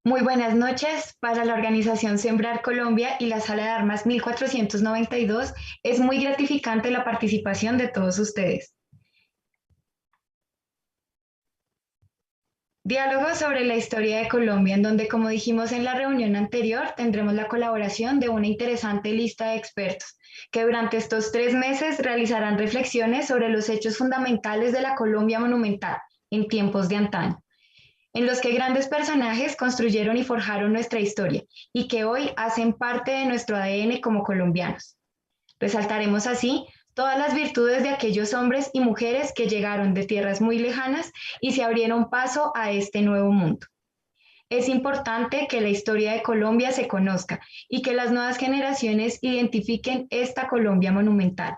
Muy buenas noches. Para la organización Sembrar Colombia y la Sala de Armas 1492, es muy gratificante la participación de todos ustedes. Diálogo sobre la historia de Colombia, en donde, como dijimos en la reunión anterior, tendremos la colaboración de una interesante lista de expertos, que durante estos 3 meses realizarán reflexiones sobre los hechos fundamentales de la Colombia monumental en tiempos de antaño, en los que grandes personajes construyeron y forjaron nuestra historia y que hoy hacen parte de nuestro ADN como colombianos. Resaltaremos así todas las virtudes de aquellos hombres y mujeres que llegaron de tierras muy lejanas y se abrieron paso a este nuevo mundo. Es importante que la historia de Colombia se conozca y que las nuevas generaciones identifiquen esta Colombia monumental.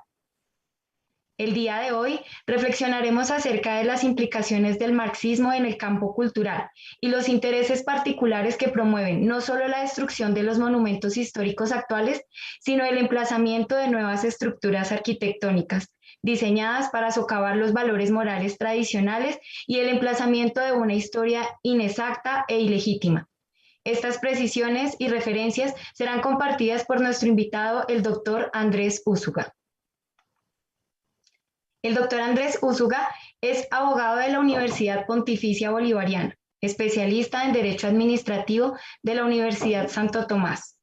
El día de hoy reflexionaremos acerca de las implicaciones del marxismo en el campo cultural y los intereses particulares que promueven no solo la destrucción de los monumentos históricos actuales, sino el emplazamiento de nuevas estructuras arquitectónicas diseñadas para socavar los valores morales tradicionales y el emplazamiento de una historia inexacta e ilegítima. Estas precisiones y referencias serán compartidas por nuestro invitado, el doctor Andrés Úsuga. El doctor Andrés Úsuga es abogado de la Universidad Pontificia Bolivariana, especialista en Derecho Administrativo de la Universidad Santo Tomás,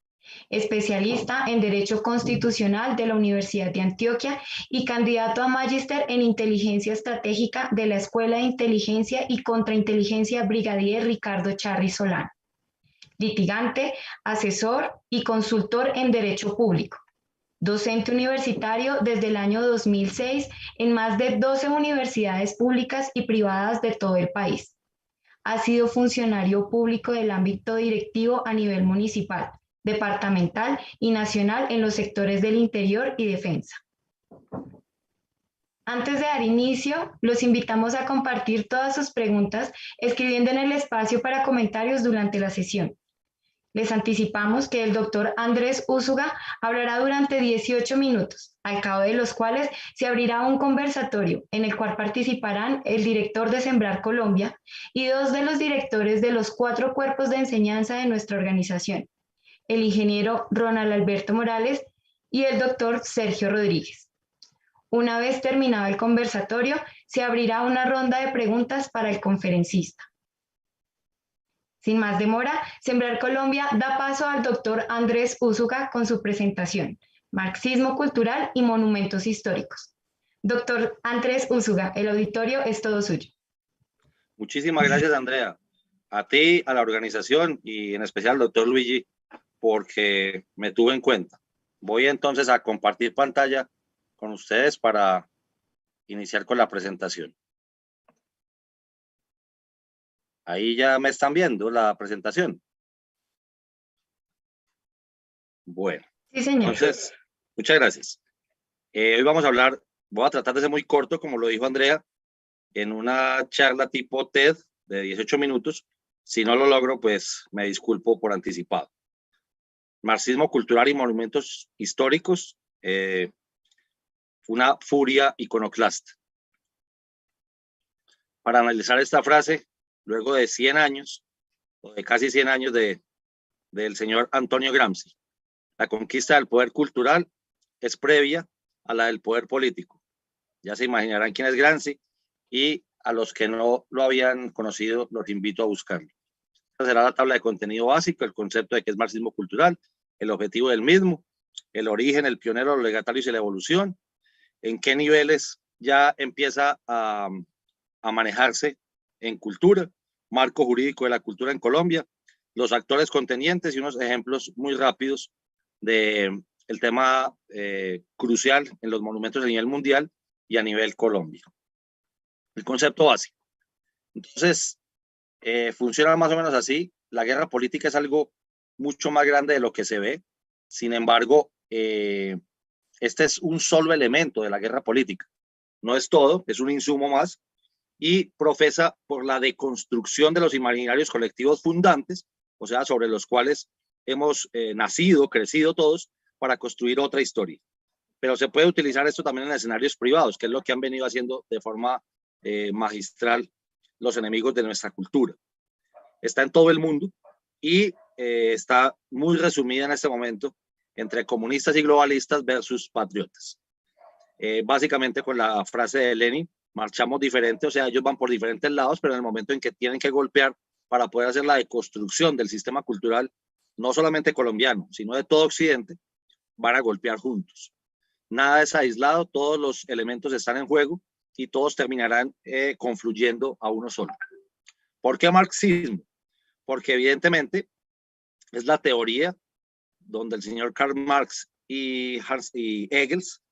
especialista en Derecho Constitucional de la Universidad de Antioquia y candidato a magíster en Inteligencia Estratégica de la Escuela de Inteligencia y Contrainteligencia Brigadier Ricardo Charri Solano. Litigante, asesor y consultor en Derecho Público. Docente universitario desde el año 2006 en más de 12 universidades públicas y privadas de todo el país. Ha sido funcionario público del ámbito directivo a nivel municipal, departamental y nacional en los sectores del interior y defensa. Antes de dar inicio, los invitamos a compartir todas sus preguntas escribiendo en el espacio para comentarios durante la sesión. Les anticipamos que el doctor Andrés Úsuga hablará durante 18 minutos, al cabo de los cuales se abrirá un conversatorio en el cual participarán el director de Sembrar Colombia y dos de los directores de los 4 cuerpos de enseñanza de nuestra organización, el ingeniero Ronald Alberto Morales y el doctor Sergio Rodríguez. Una vez terminado el conversatorio, se abrirá una ronda de preguntas para el conferencista. Sin más demora, Sembrar Colombia da paso al doctor Andrés Úsuga con su presentación, Marxismo Cultural y Monumentos Históricos. Doctor Andrés Úsuga, el auditorio es todo suyo. Muchísimas gracias, Andrea. A ti, a la organización y en especial al doctor Luigi, porque me tuvo en cuenta. Voy entonces a compartir pantalla con ustedes para iniciar con la presentación. Ahí ya me están viendo la presentación. Bueno, sí, señor. Entonces, muchas gracias. Hoy vamos a hablar, voy a tratar de ser muy corto, como lo dijo Andrea, en una charla tipo TED de 18 minutos. Si no lo logro, pues me disculpo por anticipado. Marxismo cultural y monumentos históricos, una furia iconoclasta. Para analizar esta frase, luego de 100 años, o de casi 100 años del señor Antonio Gramsci, la conquista del poder cultural es previa a la del poder político. Ya se imaginarán quién es Gramsci y a los que no lo habían conocido los invito a buscarlo. Esta será la tabla de contenido básico, el concepto de qué es marxismo cultural, el objetivo del mismo, el origen, el pionero, los legatarios y la evolución, en qué niveles ya empieza a manejarse en cultura, marco jurídico de la cultura en Colombia, los actores contendientes y unos ejemplos muy rápidos de el tema crucial en los monumentos a nivel mundial y a nivel Colombia. El concepto básico. Entonces, funciona más o menos así. La guerra política es algo mucho más grande de lo que se ve. Sin embargo, este es un solo elemento de la guerra política. No es todo, es un insumo más y profesa por la deconstrucción de los imaginarios colectivos fundantes, o sea, sobre los cuales hemos nacido, crecido todos para construir otra historia. Pero se puede utilizar esto también en escenarios privados, que es lo que han venido haciendo de forma magistral los enemigos de nuestra cultura. Está en todo el mundo y está muy resumida en este momento entre comunistas y globalistas versus patriotas. Básicamente con la frase de Lenin, marchamos diferente, o sea, ellos van por diferentes lados, pero en el momento en que tienen que golpear para poder hacer la deconstrucción del sistema cultural, no solamente colombiano, sino de todo Occidente, van a golpear juntos. Nada es aislado, todos los elementos están en juego y todos terminarán confluyendo a uno solo. ¿Por qué marxismo? Porque evidentemente es la teoría donde el señor Karl Marx y Engels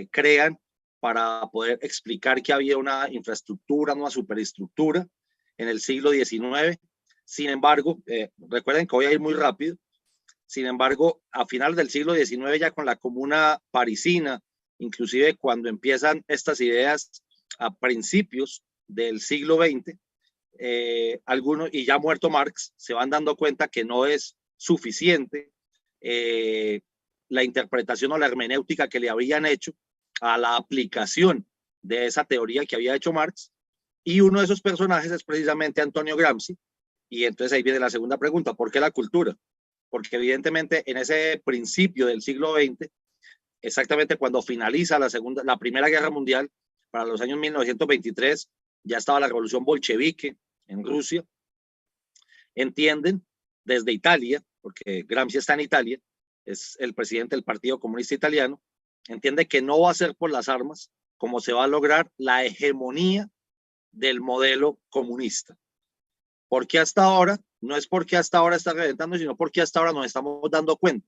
crean para poder explicar que había una infraestructura, una superestructura en el siglo XIX. Sin embargo, recuerden que voy a ir muy rápido. Sin embargo, a finales del siglo XIX, ya con la Comuna Parisina, inclusive cuando empiezan estas ideas a principios del siglo XX, algunos, y ya muerto Marx, se van dando cuenta que no es suficiente la interpretación o la hermenéutica que le habían hecho a la aplicación de esa teoría que había hecho Marx, y uno de esos personajes es precisamente Antonio Gramsci. Y entonces ahí viene la segunda pregunta: ¿por qué la cultura? Porque evidentemente en ese principio del siglo XX, exactamente cuando finaliza la Primera Guerra Mundial, para los años 1923, ya estaba la revolución bolchevique en Rusia. Entienden desde Italia, porque Gramsci está en Italia, es el presidente del Partido Comunista Italiano, entiende que no va a ser por las armas como se va a lograr la hegemonía del modelo comunista. Porque hasta ahora, no es porque hasta ahora está reventando, sino porque hasta ahora nos estamos dando cuenta.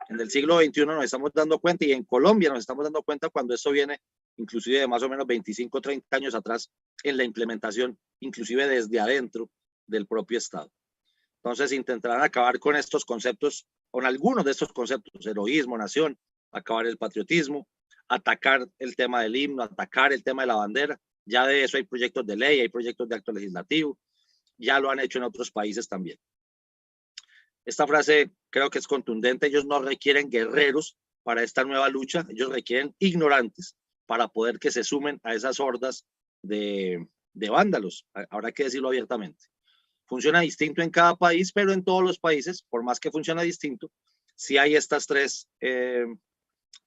En el siglo XXI nos estamos dando cuenta, y en Colombia nos estamos dando cuenta cuando esto viene inclusive de más o menos 25, 30 años atrás, en la implementación, inclusive desde adentro del propio Estado. Entonces intentarán acabar con estos conceptos, con algunos de estos conceptos: heroísmo, nación, acabar el patriotismo, atacar el tema del himno, atacar el tema de la bandera. Ya de eso hay proyectos de ley, hay proyectos de acto legislativo, ya lo han hecho en otros países también. Esta frase creo que es contundente: ellos no requieren guerreros para esta nueva lucha, ellos requieren ignorantes para poder que se sumen a esas hordas de vándalos, habrá que decirlo abiertamente. Funciona distinto en cada país, pero en todos los países, por más que funcione distinto, sí hay estas tres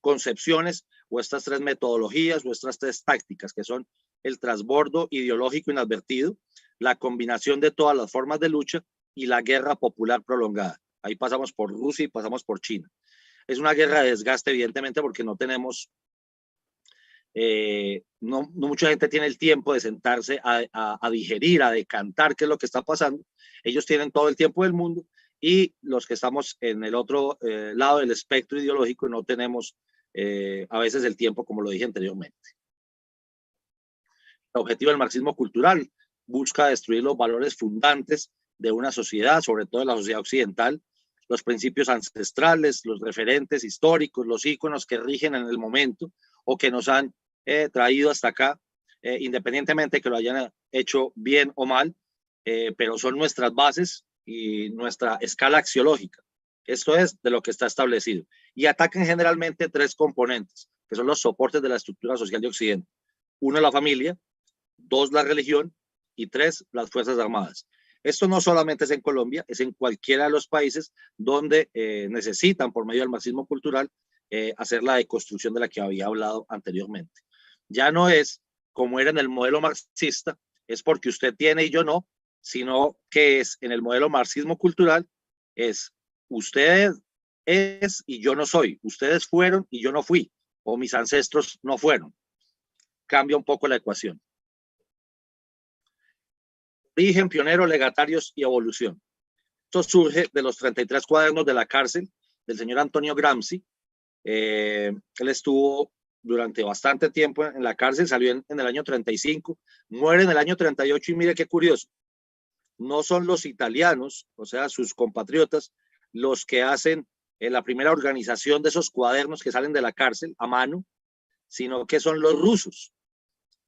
concepciones, o estas tres metodologías, o estas tres tácticas, que son el trasbordo ideológico inadvertido, la combinación de todas las formas de lucha y la guerra popular prolongada. Ahí pasamos por Rusia y pasamos por China. Es una guerra de desgaste, evidentemente, porque no tenemos, no mucha gente tiene el tiempo de sentarse a digerir, a decantar qué es lo que está pasando. Ellos tienen todo el tiempo del mundo, y los que estamos en el otro lado del espectro ideológico no tenemos a veces el tiempo, como lo dije anteriormente. El objetivo del marxismo cultural busca destruir los valores fundantes de una sociedad, sobre todo de la sociedad occidental, los principios ancestrales, los referentes históricos, los íconos que rigen en el momento o que nos han traído hasta acá, independientemente que lo hayan hecho bien o mal, pero son nuestras bases y nuestra escala axiológica. Esto es de lo que está establecido. Y atacan generalmente tres componentes, que son los soportes de la estructura social de Occidente. Uno, la familia; dos, la religión; y tres, las Fuerzas Armadas. Esto no solamente es en Colombia, es en cualquiera de los países donde necesitan, por medio del marxismo cultural, hacer la deconstrucción de la que había hablado anteriormente. Ya no es como era en el modelo marxista, es porque usted tiene y yo no, sino que es en el modelo marxismo cultural, es usted es y yo no soy, ustedes fueron y yo no fui, o mis ancestros no fueron. Cambia un poco la ecuación. Origen, pionero, legatarios y evolución. Esto surge de los 33 cuadernos de la cárcel del señor Antonio Gramsci. Él estuvo durante bastante tiempo en la cárcel, salió en el año 35, muere en el año 38, y mire qué curioso, no son los italianos, o sea, sus compatriotas, los que hacen la primera organización de esos cuadernos que salen de la cárcel a mano, sino que son los rusos.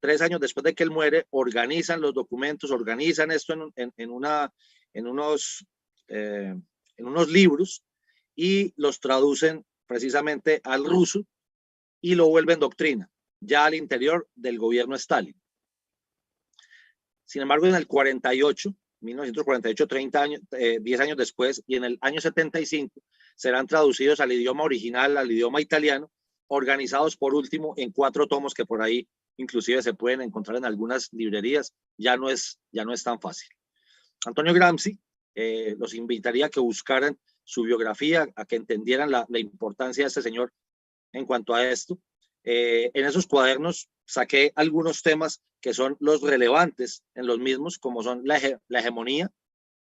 3 años después de que él muere, organizan los documentos, organizan esto en unos libros, y los traducen precisamente al ruso y lo vuelven doctrina, ya al interior del gobierno Stalin. Sin embargo, en el 48, 1948, 30 años, 10 años después, y en el año 75 serán traducidos al idioma original, al idioma italiano, organizados por último en 4 tomos que por ahí inclusive se pueden encontrar en algunas librerías. Ya no es tan fácil. Antonio Gramsci, los invitaría a que buscaran su biografía, a que entendieran la importancia de este señor en cuanto a esto. En esos cuadernos saqué algunos temas que son los relevantes en los mismos, como son la hegemonía,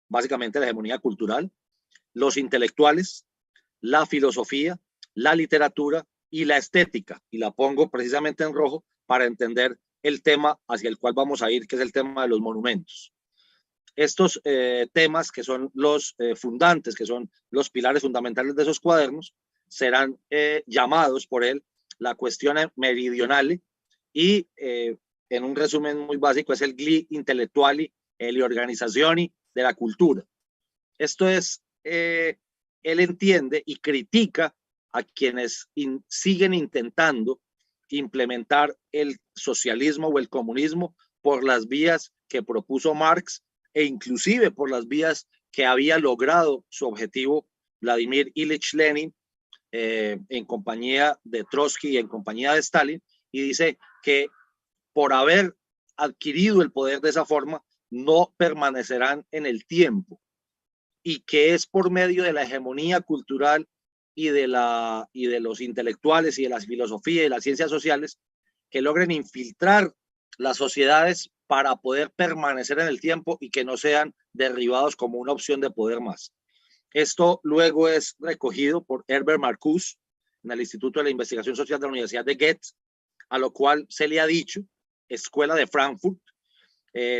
básicamente la hegemonía cultural, los intelectuales, la filosofía, la literatura y la estética. Y la pongo precisamente en rojo para entender el tema hacia el cual vamos a ir, que es el tema de los monumentos. Estos temas, que son los fundantes, que son los pilares fundamentales de esos cuadernos, serán llamados por él la cuestión meridionale y en un resumen muy básico es el gli intellettuali e le organizzazioni de la cultura. Esto es, él entiende y critica a quienes siguen intentando implementar el socialismo o el comunismo por las vías que propuso Marx e inclusive por las vías que había logrado su objetivo Vladimir Ilich Lenin en compañía de Trotsky y en compañía de Stalin, y dice que por haber adquirido el poder de esa forma no permanecerán en el tiempo y que es por medio de la hegemonía cultural y de los intelectuales y de la filosofía y las ciencias sociales que logren infiltrar las sociedades para poder permanecer en el tiempo y que no sean derribados como una opción de poder más. Esto luego es recogido por Herbert Marcuse en el Instituto de la Investigación Social de la Universidad de Goethe, a lo cual se le ha dicho Escuela de Frankfurt.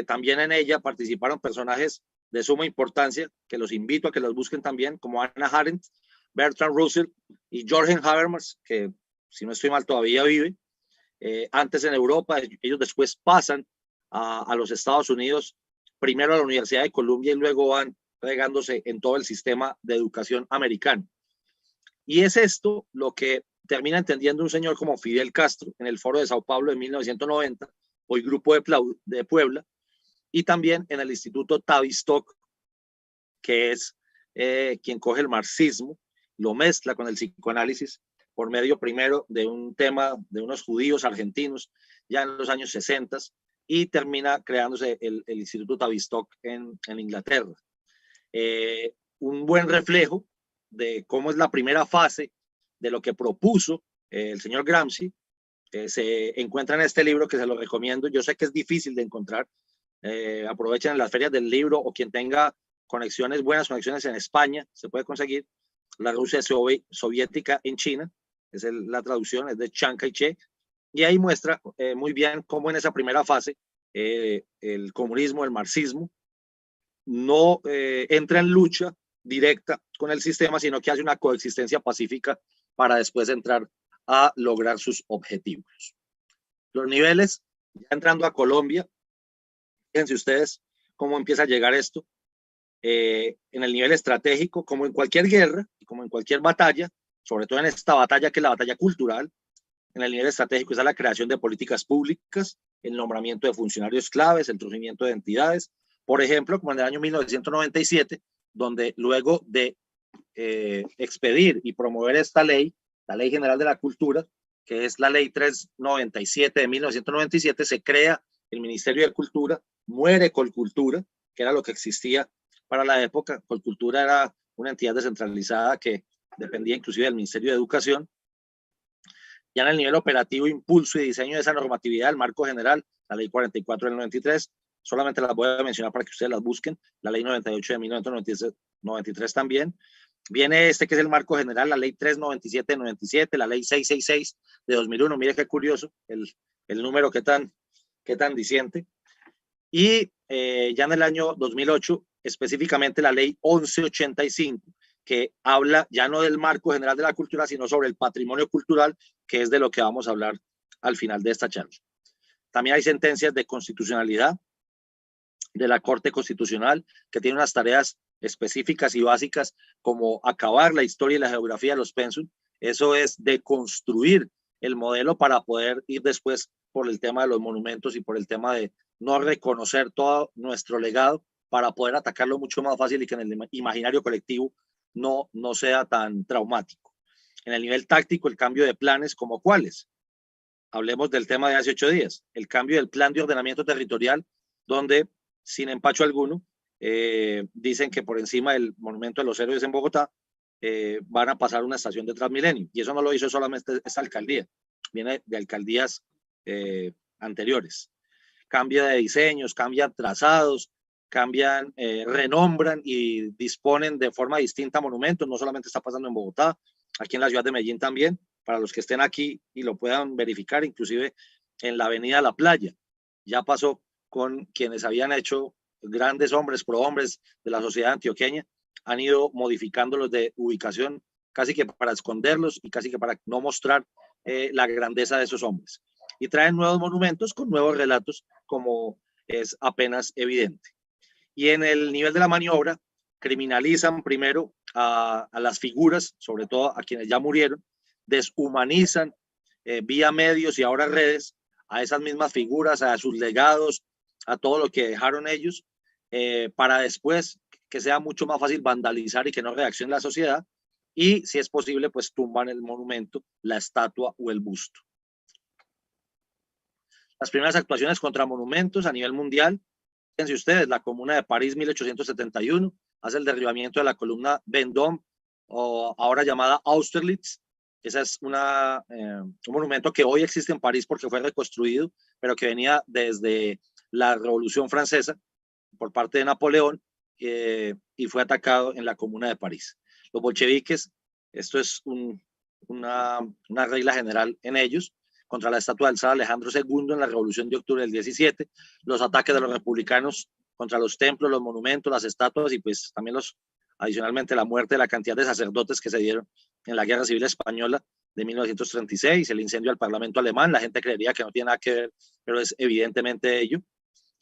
También en ella participaron personajes de suma importancia, que los invito a que los busquen también, como Hannah Arendt, Bertrand Russell y Jürgen Habermas, que si no estoy mal todavía vive. Antes en Europa, ellos después pasan a los Estados Unidos, primero a la Universidad de Columbia y luego van regándose en todo el sistema de educación americano. Y es esto lo que termina entendiendo un señor como Fidel Castro en el Foro de Sao Paulo de 1990, hoy Grupo de Puebla, y también en el Instituto Tavistock, que es quien coge el marxismo, lo mezcla con el psicoanálisis por medio primero de un tema de unos judíos argentinos ya en los años 60 y termina creándose el Instituto Tavistock en Inglaterra. Un buen reflejo de cómo es la primera fase de lo que propuso el señor Gramsci se encuentra en este libro, que se lo recomiendo. Yo sé que es difícil de encontrar, aprovechen en las ferias del libro, o quien tenga conexiones, buenas conexiones en España, se puede conseguir. La Rusia soviética en China, es la traducción, es de Chiang Kai-shek, y ahí muestra muy bien cómo en esa primera fase el comunismo, el marxismo, no entra en lucha directa con el sistema, sino que hace una coexistencia pacífica para después entrar a lograr sus objetivos. Los niveles, ya entrando a Colombia, fíjense ustedes cómo empieza a llegar esto. En el nivel estratégico, como en cualquier guerra y como en cualquier batalla, sobre todo en esta batalla que es la batalla cultural, en el nivel estratégico está la creación de políticas públicas, el nombramiento de funcionarios claves, el surgimiento de entidades, por ejemplo, como en el año 1997, donde luego de expedir y promover esta ley, la Ley General de la Cultura, que es la Ley 397 de 1997, se crea el Ministerio de Cultura, muere Colcultura, que era lo que existía para la época. Colcultura era una entidad descentralizada que dependía inclusive del Ministerio de Educación. Ya en el nivel operativo, impulso y diseño de esa normatividad, el marco general, la Ley 44 del 93, solamente las voy a mencionar para que ustedes las busquen, la Ley 98 de 1993 también. Viene que es el marco general, la Ley 397 de 97, la Ley 666 de 2001, mire qué curioso el número qué tan diciente. Y ya en el año 2008, específicamente la Ley 1185, que habla ya no del marco general de la cultura, sino sobre el patrimonio cultural, que es de lo que vamos a hablar al final de esta charla. También hay sentencias de constitucionalidad de la Corte Constitucional, que tiene unas tareas específicas y básicas como acabar la historia y la geografía de los pensum. Eso es deconstruir el modelo para poder ir después por el tema de los monumentos y por el tema de no reconocer todo nuestro legado para poder atacarlo mucho más fácil y que en el imaginario colectivo no sea tan traumático. En el nivel táctico, el cambio de planes, ¿como cuáles? Hablemos del tema de hace 8 días, el cambio del plan de ordenamiento territorial, donde, sin empacho alguno, dicen que por encima del Monumento de los Héroes en Bogotá van a pasar una estación de Transmilenio. Y eso no lo hizo solamente esta alcaldía, viene de alcaldías anteriores. Cambia de diseños, cambian trazados, cambian, renombran y disponen de forma distinta monumentos. No solamente está pasando en Bogotá, aquí en la ciudad de Medellín también, para los que estén aquí y lo puedan verificar, inclusive en la avenida La Playa. Ya pasó con quienes habían hecho grandes hombres, prohombres de la sociedad antioqueña, han ido modificándolos de ubicación casi que para esconderlos y casi que para no mostrar la grandeza de esos hombres. Y traen nuevos monumentos con nuevos relatos, como es apenas evidente. Y en el nivel de la maniobra, criminalizan primero a las figuras, sobre todo a quienes ya murieron, deshumanizan vía medios y ahora redes a esas mismas figuras, a sus legados, a todo lo que dejaron ellos, para después que sea mucho más fácil vandalizar y que no reaccione la sociedad, y si es posible, pues tumban el monumento, la estatua o el busto. Las primeras actuaciones contra monumentos a nivel mundial, fíjense ustedes, la Comuna de París 1871 hace el derribamiento de la columna Vendôme, o ahora llamada Austerlitz. Esa es un monumento que hoy existe en París porque fue reconstruido, pero que venía desde la Revolución Francesa por parte de Napoleón, y fue atacado en la Comuna de París. Los bolcheviques, esto es una regla general en ellos, contra la estatua del zar Alejandro II en la Revolución de Octubre del 17, los ataques de los republicanos contra los templos, los monumentos, las estatuas y pues también adicionalmente la muerte de la cantidad de sacerdotes que se dieron en la Guerra Civil Española de 1936, el incendio al Parlamento alemán, la gente creería que no tiene nada que ver, pero es evidentemente ello.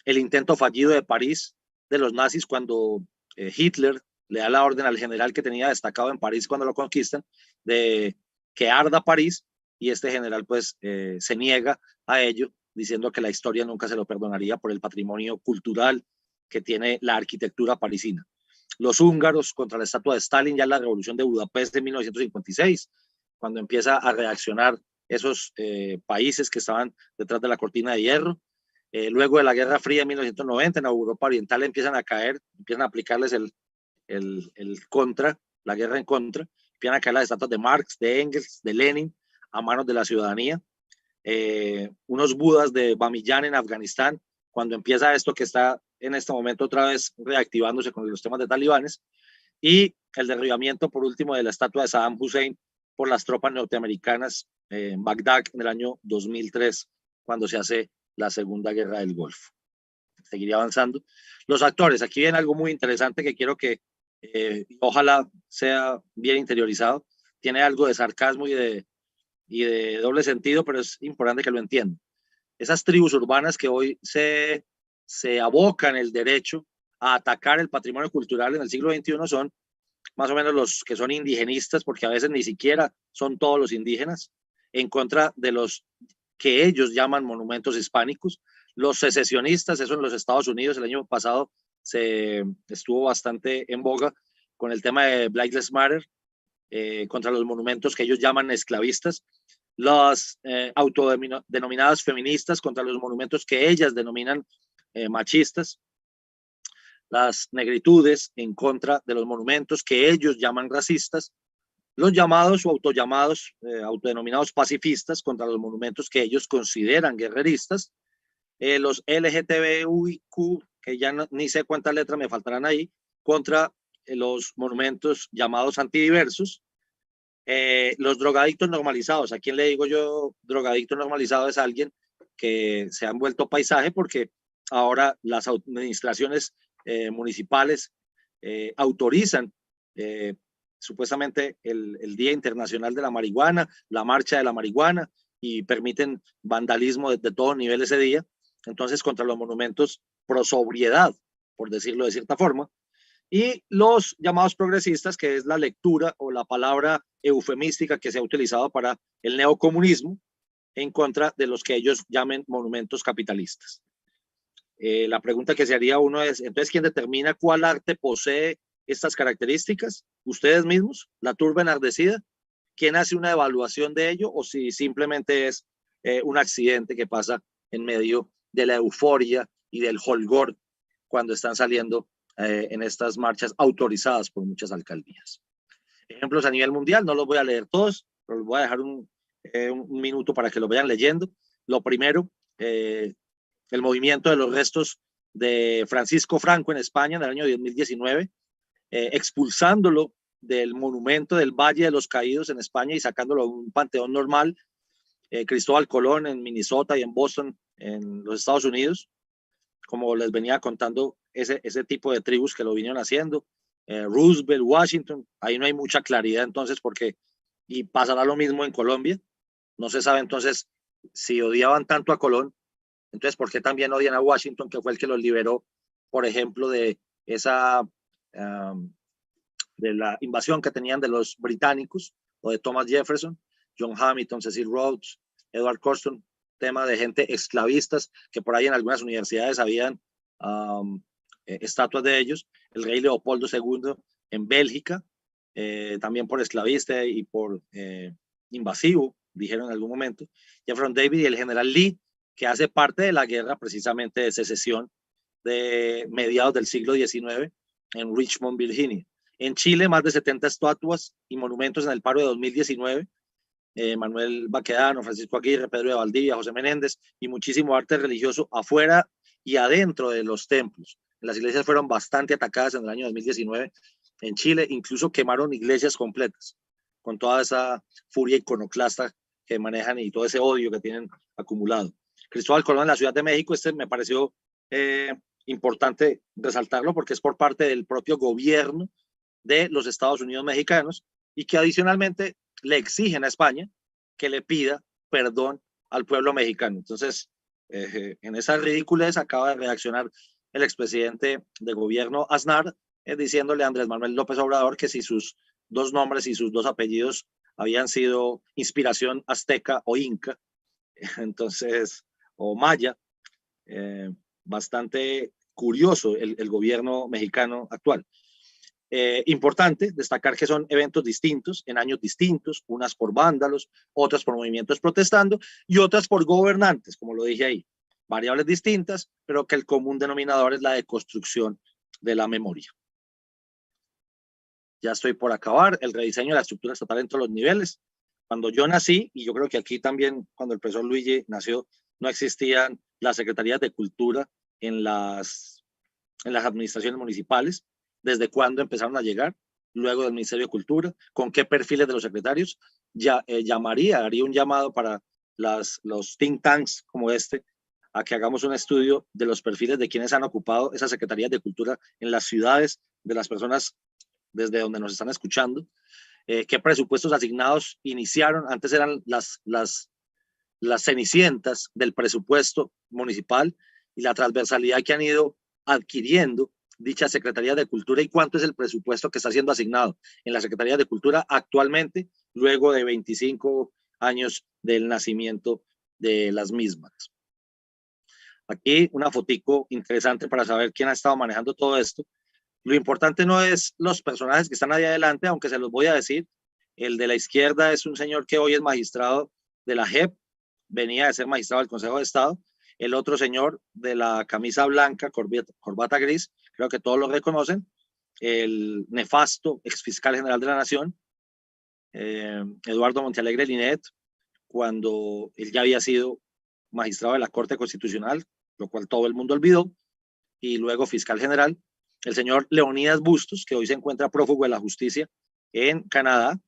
El intento fallido de París de los nazis cuando Hitler le da la orden al general que tenía destacado en París cuando lo conquistan, de que arda París, y este general pues se niega a ello, diciendo que la historia nunca se lo perdonaría por el patrimonio cultural que tiene la arquitectura parisina. Los húngaros contra la estatua de Stalin ya en la revolución de Budapest de 1956, cuando empieza a reaccionar esos países que estaban detrás de la cortina de hierro. Luego de la Guerra Fría en 1990, en Europa Oriental empiezan a caer, empiezan a aplicarles el contra, la guerra en contra, empiezan a caer las estatuas de Marx, de Engels, de Lenin, a manos de la ciudadanía. Unos budas de Bamiyan en Afganistán, cuando empieza esto que está en este momento otra vez reactivándose con los temas de talibanes, y el derribamiento por último de la estatua de Saddam Hussein por las tropas norteamericanas en Bagdad en el año 2003, cuando se hace la Segunda Guerra del Golfo. Seguiría avanzando. Los actores, aquí viene algo muy interesante que quiero que ojalá sea bien interiorizado. Tiene algo de sarcasmo y de doble sentido, pero es importante que lo entiendan. Esas tribus urbanas que hoy se abocan el derecho a atacar el patrimonio cultural en el siglo XXI son más o menos los que son indigenistas, porque a veces ni siquiera son todos los indígenas, en contra de los que ellos llaman monumentos hispánicos. Los secesionistas, eso en los Estados Unidos el año pasado se estuvo bastante en boga con el tema de Black Lives Matter, contra los monumentos que ellos llaman esclavistas. Las autodenominadas feministas contra los monumentos que ellas denominan machistas. Las negritudes en contra de los monumentos que ellos llaman racistas. Los llamados o autodenominados pacifistas contra los monumentos que ellos consideran guerreristas. Los LGTBIQ, que ya ni sé cuántas letras me faltarán ahí, contra los monumentos llamados antidiversos. Los drogadictos normalizados. ¿A quién le digo yo drogadicto normalizado? Es alguien que se han vuelto paisaje porque ahora las administraciones municipales autorizan supuestamente el Día Internacional de la Marihuana, la Marcha de la Marihuana, y permiten vandalismo de todo nivel ese día. Entonces, contra los monumentos pro sobriedad, por decirlo de cierta forma, y los llamados progresistas, que es la lectura o la palabra eufemística que se ha utilizado para el neocomunismo, en contra de los que ellos llamen monumentos capitalistas. La pregunta que se haría uno es, entonces, ¿quién determina cuál arte posee estas características? ¿Ustedes mismos? ¿La turba enardecida? ¿Quién hace una evaluación de ello? ¿O si simplemente es un accidente que pasa en medio de la euforia y del holgor cuando están saliendo en estas marchas autorizadas por muchas alcaldías? Ejemplos a nivel mundial, no los voy a leer todos, pero les voy a dejar un minuto para que lo vayan leyendo. Lo primero, el movimiento de los restos de Francisco Franco en España en el año 2019, expulsándolo del monumento del Valle de los Caídos en España y sacándolo a un panteón normal. Cristóbal Colón en Minnesota y en Boston, en los Estados Unidos, como les venía contando, ese tipo de tribus que lo vinieron haciendo. Roosevelt, Washington, ahí no hay mucha claridad entonces porque, y pasará lo mismo en Colombia, no se sabe entonces si odiaban tanto a Colón, entonces ¿por qué también odian a Washington, que fue el que los liberó, por ejemplo, de esa, de la invasión que tenían de los británicos, o de Thomas Jefferson, John Hamilton, Cecil Rhodes, Edward Colston, tema de gente esclavistas, que por ahí en algunas universidades habían estatuas de ellos, el rey Leopoldo II en Bélgica, también por esclavista y por invasivo, dijeron en algún momento, Jefferson Davis y el general Lee, que hace parte de la guerra precisamente de secesión de mediados del siglo XIX en Richmond, Virginia. En Chile, más de 70 estatuas y monumentos en el paro de 2019. Manuel Baquedano, Francisco Aguirre, Pedro de Valdivia, José Menéndez y muchísimo arte religioso afuera y adentro de los templos. Las iglesias fueron bastante atacadas en el año 2019 en Chile, incluso quemaron iglesias completas con toda esa furia iconoclasta que manejan y todo ese odio que tienen acumulado. Cristóbal Colón en la Ciudad de México, me pareció importante resaltarlo porque es por parte del propio gobierno de los Estados Unidos mexicanos y que adicionalmente le exigen a España que le pida perdón al pueblo mexicano. Entonces, en esa ridiculez acaba de reaccionar el expresidente de gobierno Aznar, diciéndole a Andrés Manuel López Obrador que si sus dos nombres y sus dos apellidos habían sido inspiración azteca o inca, entonces, o maya, bastante curioso el gobierno mexicano actual. Importante destacar que son eventos distintos, en años distintos, unas por vándalos, otras por movimientos protestando y otras por gobernantes, como lo dije ahí. Variables distintas, pero que el común denominador es la deconstrucción de la memoria. Ya estoy por acabar, el rediseño de la estructura estatal en todos los niveles. Cuando yo nací, y yo creo que aquí también, cuando el profesor Luigi nació, no existían las secretarías de cultura en las administraciones municipales. ¿Desde cuándo empezaron a llegar? Luego del Ministerio de Cultura. ¿Con qué perfiles de los secretarios? Haría un llamado para los think tanks como este a que hagamos un estudio de los perfiles de quienes han ocupado esas secretarías de cultura en las ciudades de las personas desde donde nos están escuchando. ¿Qué presupuestos asignados iniciaron? Antes eran las cenicientas del presupuesto municipal y la transversalidad que han ido adquiriendo dicha Secretaría de Cultura y cuánto es el presupuesto que está siendo asignado en la Secretaría de Cultura actualmente, luego de 25 años del nacimiento de las mismas. Aquí una fotico interesante para saber quién ha estado manejando todo esto. Lo importante no es los personajes que están ahí adelante, aunque se los voy a decir. El de la izquierda es un señor que hoy es magistrado de la JEP, venía de ser magistrado del Consejo de Estado. El otro señor de la camisa blanca, corbata gris, creo que todos lo reconocen, el nefasto exfiscal general de la Nación, Eduardo Montealegre Linet, cuando él ya había sido magistrado de la Corte Constitucional, lo cual todo el mundo olvidó, y luego fiscal general, el señor Leonidas Bustos, que hoy se encuentra prófugo de la justicia en Canadá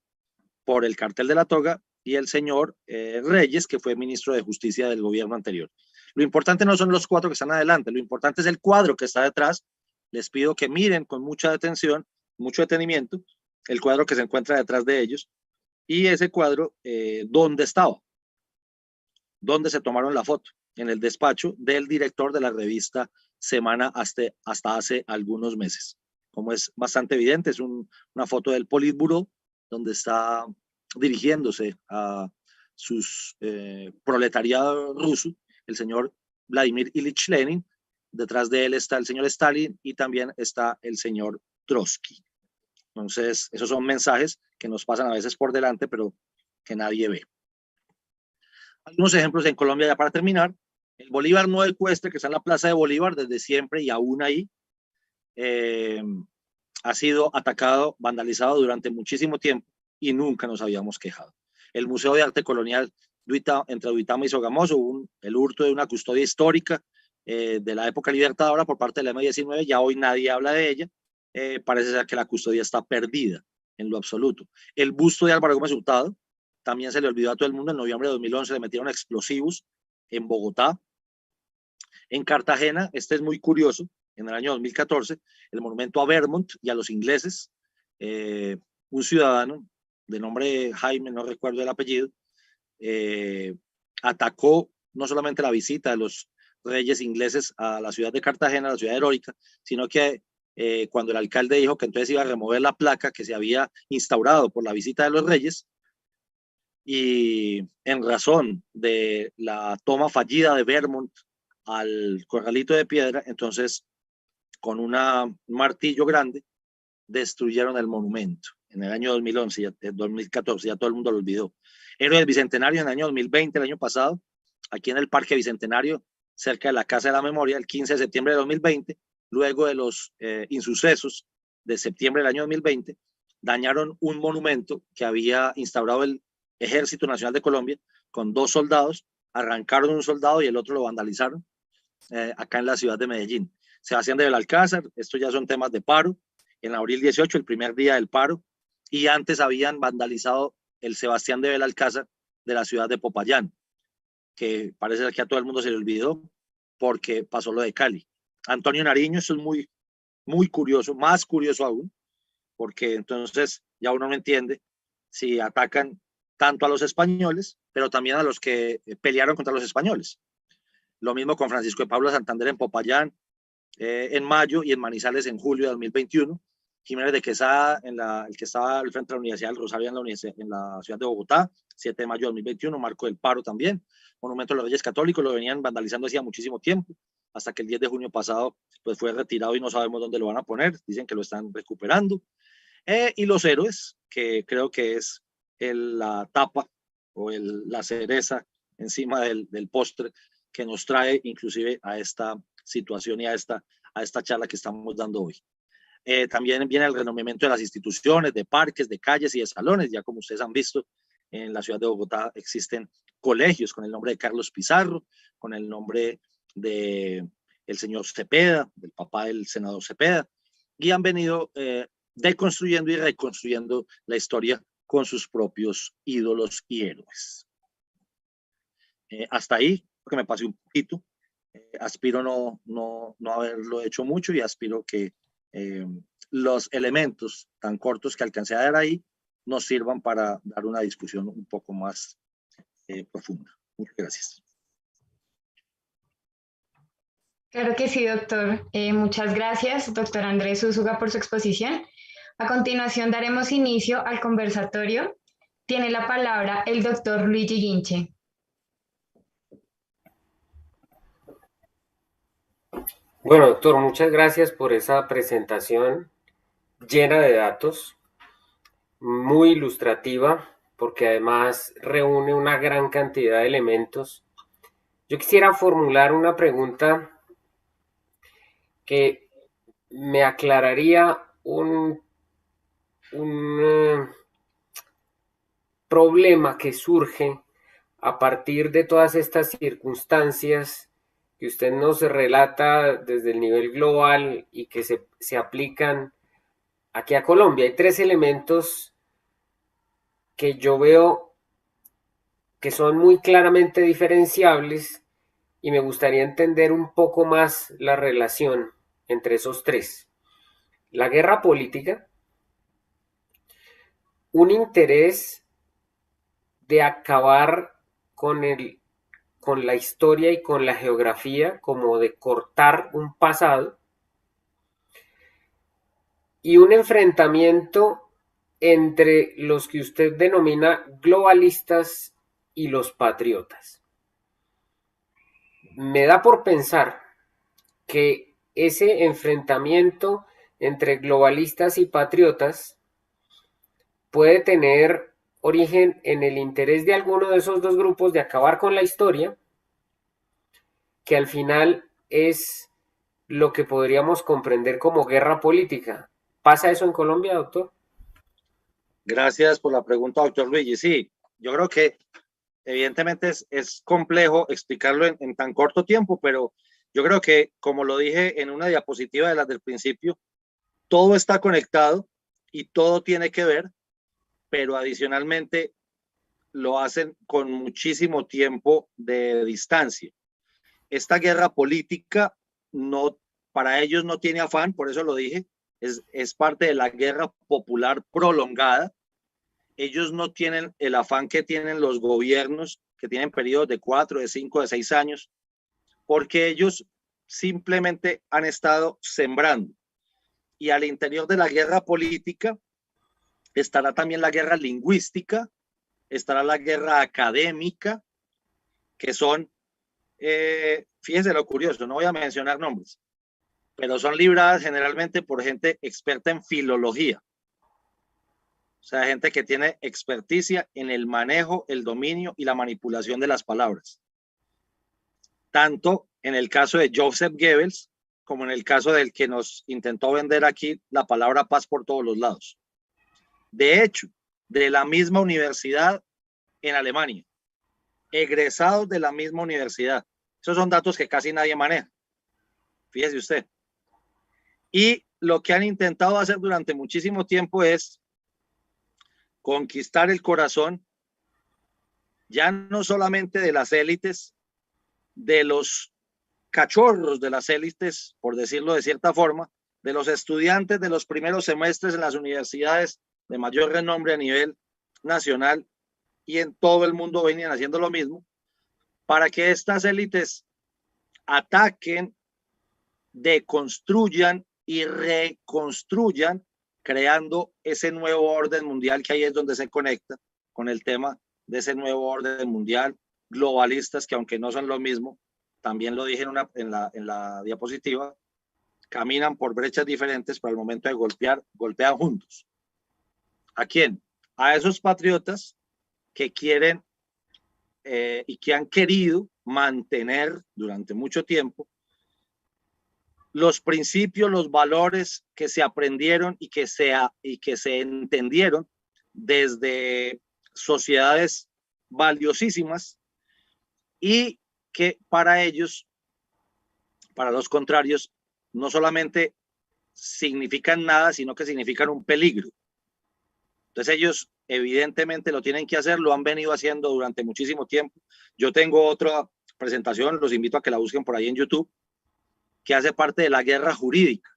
por el cartel de la toga, y el señor Reyes, que fue ministro de Justicia del gobierno anterior. Lo importante no son los cuatro que están adelante, lo importante es el cuadro que está detrás. Les pido que miren con mucha atención, mucho detenimiento, el cuadro que se encuentra detrás de ellos, y ese cuadro, ¿dónde estaba? ¿Dónde se tomaron la foto? En el despacho del director de la revista Semana hasta hace algunos meses. Como es bastante evidente, es una foto del Politburó, donde está dirigiéndose a sus proletariado ruso, el señor Vladimir Ilich Lenin, detrás de él está el señor Stalin y también está el señor Trotsky. Entonces, esos son mensajes que nos pasan a veces por delante, pero que nadie ve. Algunos ejemplos en Colombia ya para terminar. El Bolívar no ecuestre, que está en la Plaza de Bolívar desde siempre y aún ahí, ha sido atacado, vandalizado durante muchísimo tiempo y nunca nos habíamos quejado. El Museo de Arte Colonial entre Duitama y Sogamoso, el hurto de una custodia histórica de la época libertadora por parte de la M-19, ya hoy nadie habla de ella. Parece ser que la custodia está perdida en lo absoluto. El busto de Álvaro Gómez Hurtado también se le olvidó a todo el mundo. En noviembre de 2011 le metieron explosivos en Bogotá. En Cartagena, este es muy curioso, en el año 2014, el monumento a Vermont y a los ingleses, un ciudadano de nombre Jaime, no recuerdo el apellido, atacó no solamente la visita de los reyes ingleses a la ciudad de Cartagena, la ciudad heroica, sino que cuando el alcalde dijo que entonces iba a remover la placa que se había instaurado por la visita de los reyes, y en razón de la toma fallida de Vermont al Corralito de Piedra, entonces con un martillo grande destruyeron el monumento en el año 2011, ya, 2014, ya todo el mundo lo olvidó. Héroe del Bicentenario en el año 2020, el año pasado, aquí en el Parque Bicentenario, cerca de la Casa de la Memoria, el 15 de septiembre de 2020, luego de los insucesos de septiembre del año 2020, dañaron un monumento que había instaurado el Ejército Nacional de Colombia con 2 soldados, arrancaron un soldado y el otro lo vandalizaron acá en la ciudad de Medellín. Sebastián de Belalcázar, estos ya son temas de paro, en abril 18, el primer día del paro, y antes habían vandalizado el Sebastián de Belalcázar de la ciudad de Popayán, que parece que a todo el mundo se le olvidó porque pasó lo de Cali. Antonio Nariño, eso es muy, muy curioso, más curioso aún, porque entonces ya uno no entiende si atacan tanto a los españoles, pero también a los que pelearon contra los españoles. Lo mismo con Francisco de Paula Santander en Popayán en mayo y en Manizales en julio de 2021. Jiménez de Quesada, el que estaba al frente de la Universidad del Rosario en la ciudad de Bogotá, 7 de mayo de 2021, marco del paro también. Monumento a los Reyes Católicos, lo venían vandalizando hacía muchísimo tiempo, hasta que el 10 de junio pasado pues fue retirado y no sabemos dónde lo van a poner, dicen que lo están recuperando. Y los héroes, que creo que es la tapa o la cereza encima del postre que nos trae inclusive a esta situación y a esta charla que estamos dando hoy. También viene el renombramiento de las instituciones, de parques, de calles y de salones. Ya como ustedes han visto, en la ciudad de Bogotá existen colegios con el nombre de Carlos Pizarro, con el nombre de el señor Cepeda, del papá del senador Cepeda, y han venido deconstruyendo y reconstruyendo la historia con sus propios ídolos y héroes. Hasta ahí, porque me pasé un poquito. Aspiro no haberlo hecho mucho y aspiro que los elementos tan cortos que alcancé a dar ahí nos sirvan para dar una discusión un poco más profunda. Muchas gracias. Claro que sí, doctor. Muchas gracias, doctor Andrés Úsuga, por su exposición. A continuación daremos inicio al conversatorio. Tiene la palabra el doctor Luigi Guinche. Bueno, doctor, muchas gracias por esa presentación llena de datos, muy ilustrativa, porque además reúne una gran cantidad de elementos. Yo quisiera formular una pregunta que me aclararía un problema que surge a partir de todas estas circunstancias que usted nos relata desde el nivel global y que se aplican aquí a Colombia. Hay 3 elementos que yo veo que son muy claramente diferenciables y me gustaría entender un poco más la relación entre esos 3. La guerra política, un interés de acabar con la historia y con la geografía, como de cortar un pasado, y un enfrentamiento entre los que usted denomina globalistas y los patriotas. Me da por pensar que ese enfrentamiento entre globalistas y patriotas puede tener origen en el interés de alguno de esos dos grupos de acabar con la historia, que al final es lo que podríamos comprender como guerra política. ¿Pasa eso en Colombia, doctor? Gracias por la pregunta, doctor Luigi. Sí, yo creo que evidentemente es complejo explicarlo en tan corto tiempo, pero yo creo que, como lo dije en una diapositiva de las del principio, todo está conectado y todo tiene que ver, pero adicionalmente lo hacen con muchísimo tiempo de distancia. Esta guerra política no, para ellos no tiene afán, por eso lo dije, es parte de la guerra popular prolongada. Ellos no tienen el afán que tienen los gobiernos, que tienen periodos de 4, de 5, de 6 años, porque ellos simplemente han estado sembrando. Y al interior de la guerra política estará también la guerra lingüística, estará la guerra académica, que son, fíjense lo curioso, no voy a mencionar nombres, pero son libradas generalmente por gente experta en filología. O sea, gente que tiene experticia en el manejo, el dominio y la manipulación de las palabras. Tanto en el caso de Joseph Goebbels como en el caso del que nos intentó vender aquí la palabra paz por todos los lados. De hecho, de la misma universidad en Alemania, egresados de la misma universidad. Esos son datos que casi nadie maneja. Fíjese usted. Y lo que han intentado hacer durante muchísimo tiempo es conquistar el corazón, ya no solamente de las élites, de los cachorros de las élites, por decirlo de cierta forma, de los estudiantes de los primeros semestres en las universidades de mayor renombre a nivel nacional y en todo el mundo venían haciendo lo mismo, para que estas élites ataquen, deconstruyan y reconstruyan, creando ese nuevo orden mundial, que ahí es donde se conecta con el tema de ese nuevo orden mundial, globalistas, que aunque no son lo mismo, también lo dije en la diapositiva, caminan por brechas diferentes, pero al momento de golpear, golpean juntos. ¿A quién? A esos patriotas que quieren y que han querido mantener durante mucho tiempo los principios, los valores que se aprendieron y que se entendieron desde sociedades valiosísimas, y que para ellos, para los contrarios, no solamente significan nada, sino que significan un peligro. Entonces ellos evidentemente lo tienen que hacer, lo han venido haciendo durante muchísimo tiempo. Yo tengo otra presentación, los invito a que la busquen por ahí en YouTube, que hace parte de la guerra jurídica.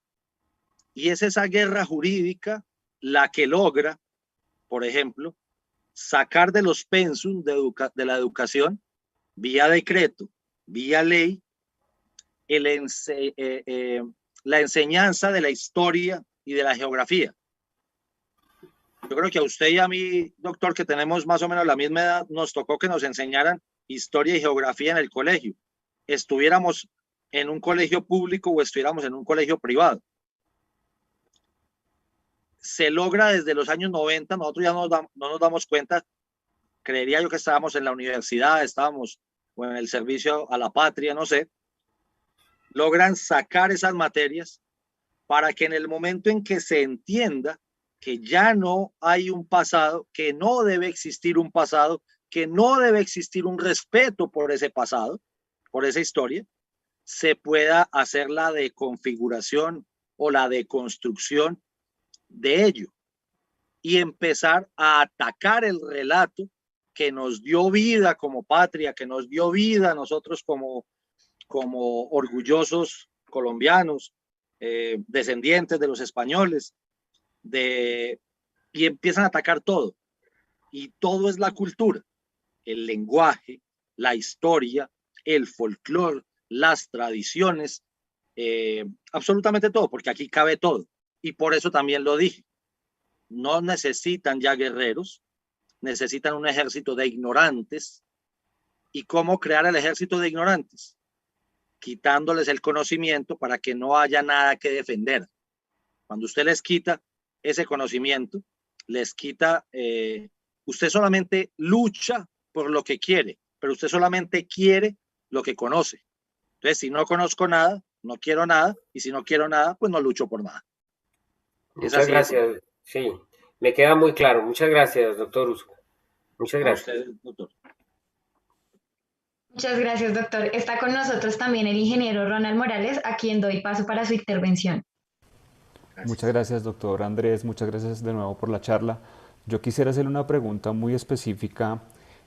Y es esa guerra jurídica la que logra, por ejemplo, sacar de los pensum de la educación, vía decreto, vía ley, la enseñanza de la historia y de la geografía. Yo creo que a usted y a mí, doctor, que tenemos más o menos la misma edad, nos tocó que nos enseñaran historia y geografía en el colegio. Estuviéramos en un colegio público o estuviéramos en un colegio privado. Se logra desde los años 90, nosotros ya no nos damos cuenta, creería yo que estábamos en la universidad, estábamos o en el servicio a la patria, no sé. Logran sacar esas materias para que en el momento en que se entienda que ya no hay un pasado, que no debe existir un pasado, que no debe existir un respeto por ese pasado, por esa historia, se pueda hacer la deconfiguración o la deconstrucción de ello y empezar a atacar el relato que nos dio vida como patria, que nos dio vida a nosotros como orgullosos colombianos, descendientes de los españoles, y empiezan a atacar todo. Y todo es la cultura, el lenguaje, la historia, el folclore, las tradiciones, absolutamente todo, porque aquí cabe todo. Y por eso también lo dije, no necesitan ya guerreros, necesitan un ejército de ignorantes. ¿Y cómo crear el ejército de ignorantes? quitándoles el conocimiento para que no haya nada que defender. Cuando usted les quita ese conocimiento, les quita, usted solamente lucha por lo que quiere, pero usted solamente quiere lo que conoce. Entonces, si no conozco nada, no quiero nada, y si no quiero nada, pues no lucho por nada. Muchas gracias. Sí, me queda muy claro. Muchas gracias, doctor Uso. Muchas gracias. A usted, doctor. Muchas gracias, doctor. Está con nosotros también el ingeniero Ronald Morales, a quien doy paso para su intervención. Gracias. Muchas gracias, doctor Andrés. Muchas gracias de nuevo por la charla. Yo quisiera hacerle una pregunta muy específica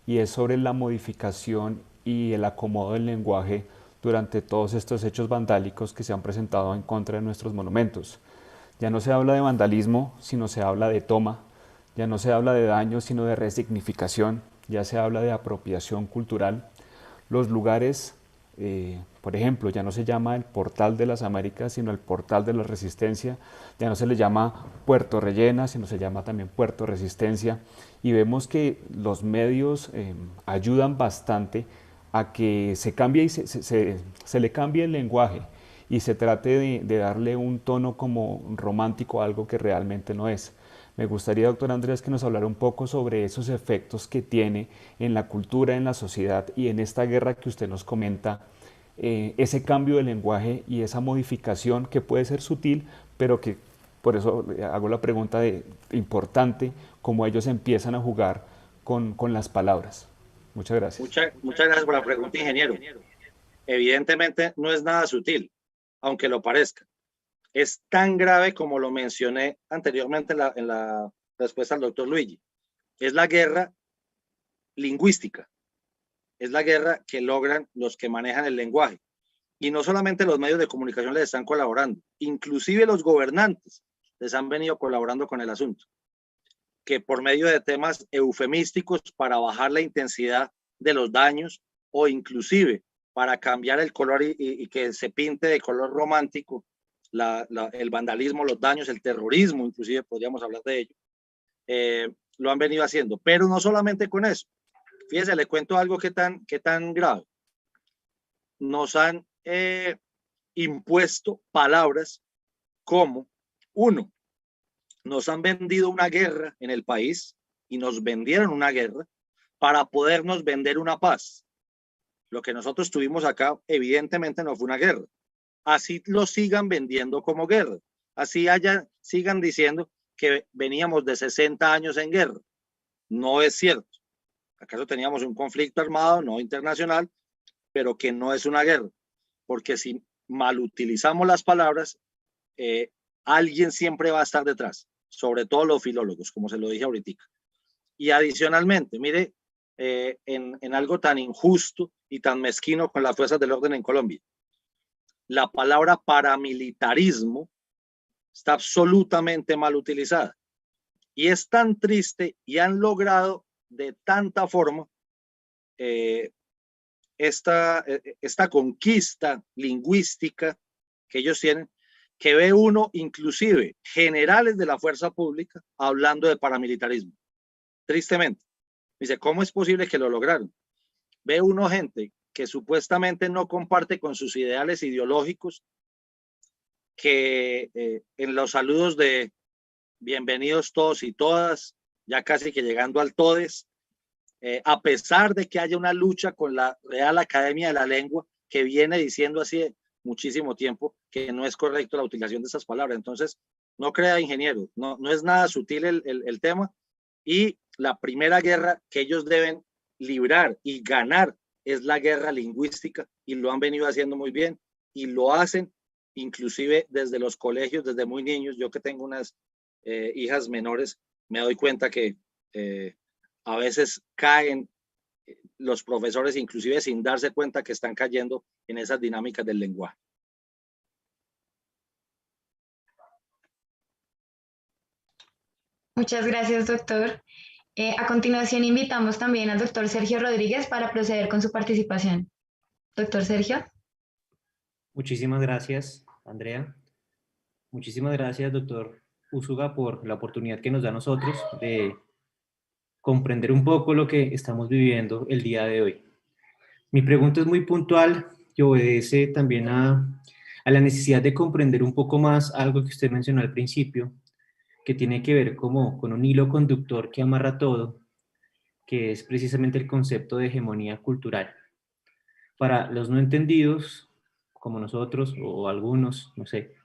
y es sobre la modificación y el acomodo del lenguaje durante todos estos hechos vandálicos que se han presentado en contra de nuestros monumentos. Ya no se habla de vandalismo, sino se habla de toma. Ya no se habla de daño, sino de resignificación. Ya se habla de apropiación cultural. Los lugares, por ejemplo, ya no se llama el Portal de las Américas, sino el Portal de la Resistencia. Ya no se le llama Puerto Rellena, sino se llama también Puerto Resistencia. Y vemos que los medios ayudan bastante a que se cambie y se le cambie el lenguaje y se trate de darle un tono como romántico a algo que realmente no es. Me gustaría, doctor Andrés, que nos hablara un poco sobre esos efectos que tiene en la cultura, en la sociedad y en esta guerra que usted nos comenta, ese cambio de lenguaje y esa modificación que puede ser sutil, pero que, por eso hago la pregunta de importante, cómo ellos empiezan a jugar con las palabras. Muchas gracias. Muchas gracias por la pregunta, ingeniero. Evidentemente no es nada sutil, aunque lo parezca. Es tan grave como lo mencioné anteriormente en la respuesta al doctor Luigi. Es la guerra lingüística. Es la guerra que logran los que manejan el lenguaje. Y no solamente los medios de comunicación les están colaborando, inclusive los gobernantes les han venido colaborando con el asunto. Que por medio de temas eufemísticos para bajar la intensidad de los daños o inclusive para cambiar el color y que se pinte de color romántico el vandalismo, los daños, el terrorismo, inclusive podríamos hablar de ello, lo han venido haciendo. Pero no solamente con eso. Fíjese, le cuento algo que tan grave. Nos han impuesto palabras como, uno, nos han vendido una guerra en el país y nos vendieron una guerra para podernos vender una paz. Lo que nosotros tuvimos acá evidentemente no fue una guerra. Así lo sigan vendiendo como guerra. Así sigan diciendo que veníamos de 60 años en guerra. No es cierto. ¿Acaso teníamos un conflicto armado, no internacional, pero que no es una guerra? Porque si mal utilizamos las palabras, alguien siempre va a estar detrás, sobre todo los filólogos, como se lo dije ahorita. Y adicionalmente, mire, en algo tan injusto y tan mezquino con las fuerzas del orden en Colombia, la palabra paramilitarismo está absolutamente mal utilizada. Y es tan triste y han logrado de tanta forma esta conquista lingüística que ellos tienen, que ve uno inclusive generales de la fuerza pública hablando de paramilitarismo. Tristemente. Dice, ¿cómo es posible que lo lograron? Ve uno gente que supuestamente no comparte con sus ideales ideológicos, que en los saludos de bienvenidos todos y todas, ya casi que llegando al todes, a pesar de que haya una lucha con la Real Academia de la Lengua, que viene diciendo hace muchísimo tiempo que no es correcto la utilización de esas palabras. Entonces, no crea, ingeniero, no es nada sutil el tema, y la primera guerra que ellos deben librar y ganar es la guerra lingüística, y lo han venido haciendo muy bien, y lo hacen inclusive desde los colegios, desde muy niños. Yo que tengo unas hijas menores, me doy cuenta que a veces caen los profesores, inclusive sin darse cuenta que están cayendo en esas dinámicas del lenguaje. Muchas gracias, doctor. A continuación invitamos también al doctor Sergio Rodríguez para proceder con su participación. Doctor Sergio. Muchísimas gracias, Andrea. Muchísimas gracias, doctor Úsuga, por la oportunidad que nos da a nosotros de comprender un poco lo que estamos viviendo el día de hoy. Mi pregunta es muy puntual y obedece también a la necesidad de comprender un poco más algo que usted mencionó al principio, que tiene que ver como con un hilo conductor que amarra todo, que es precisamente el concepto de hegemonía cultural. Para los no entendidos, como nosotros o algunos, no sé,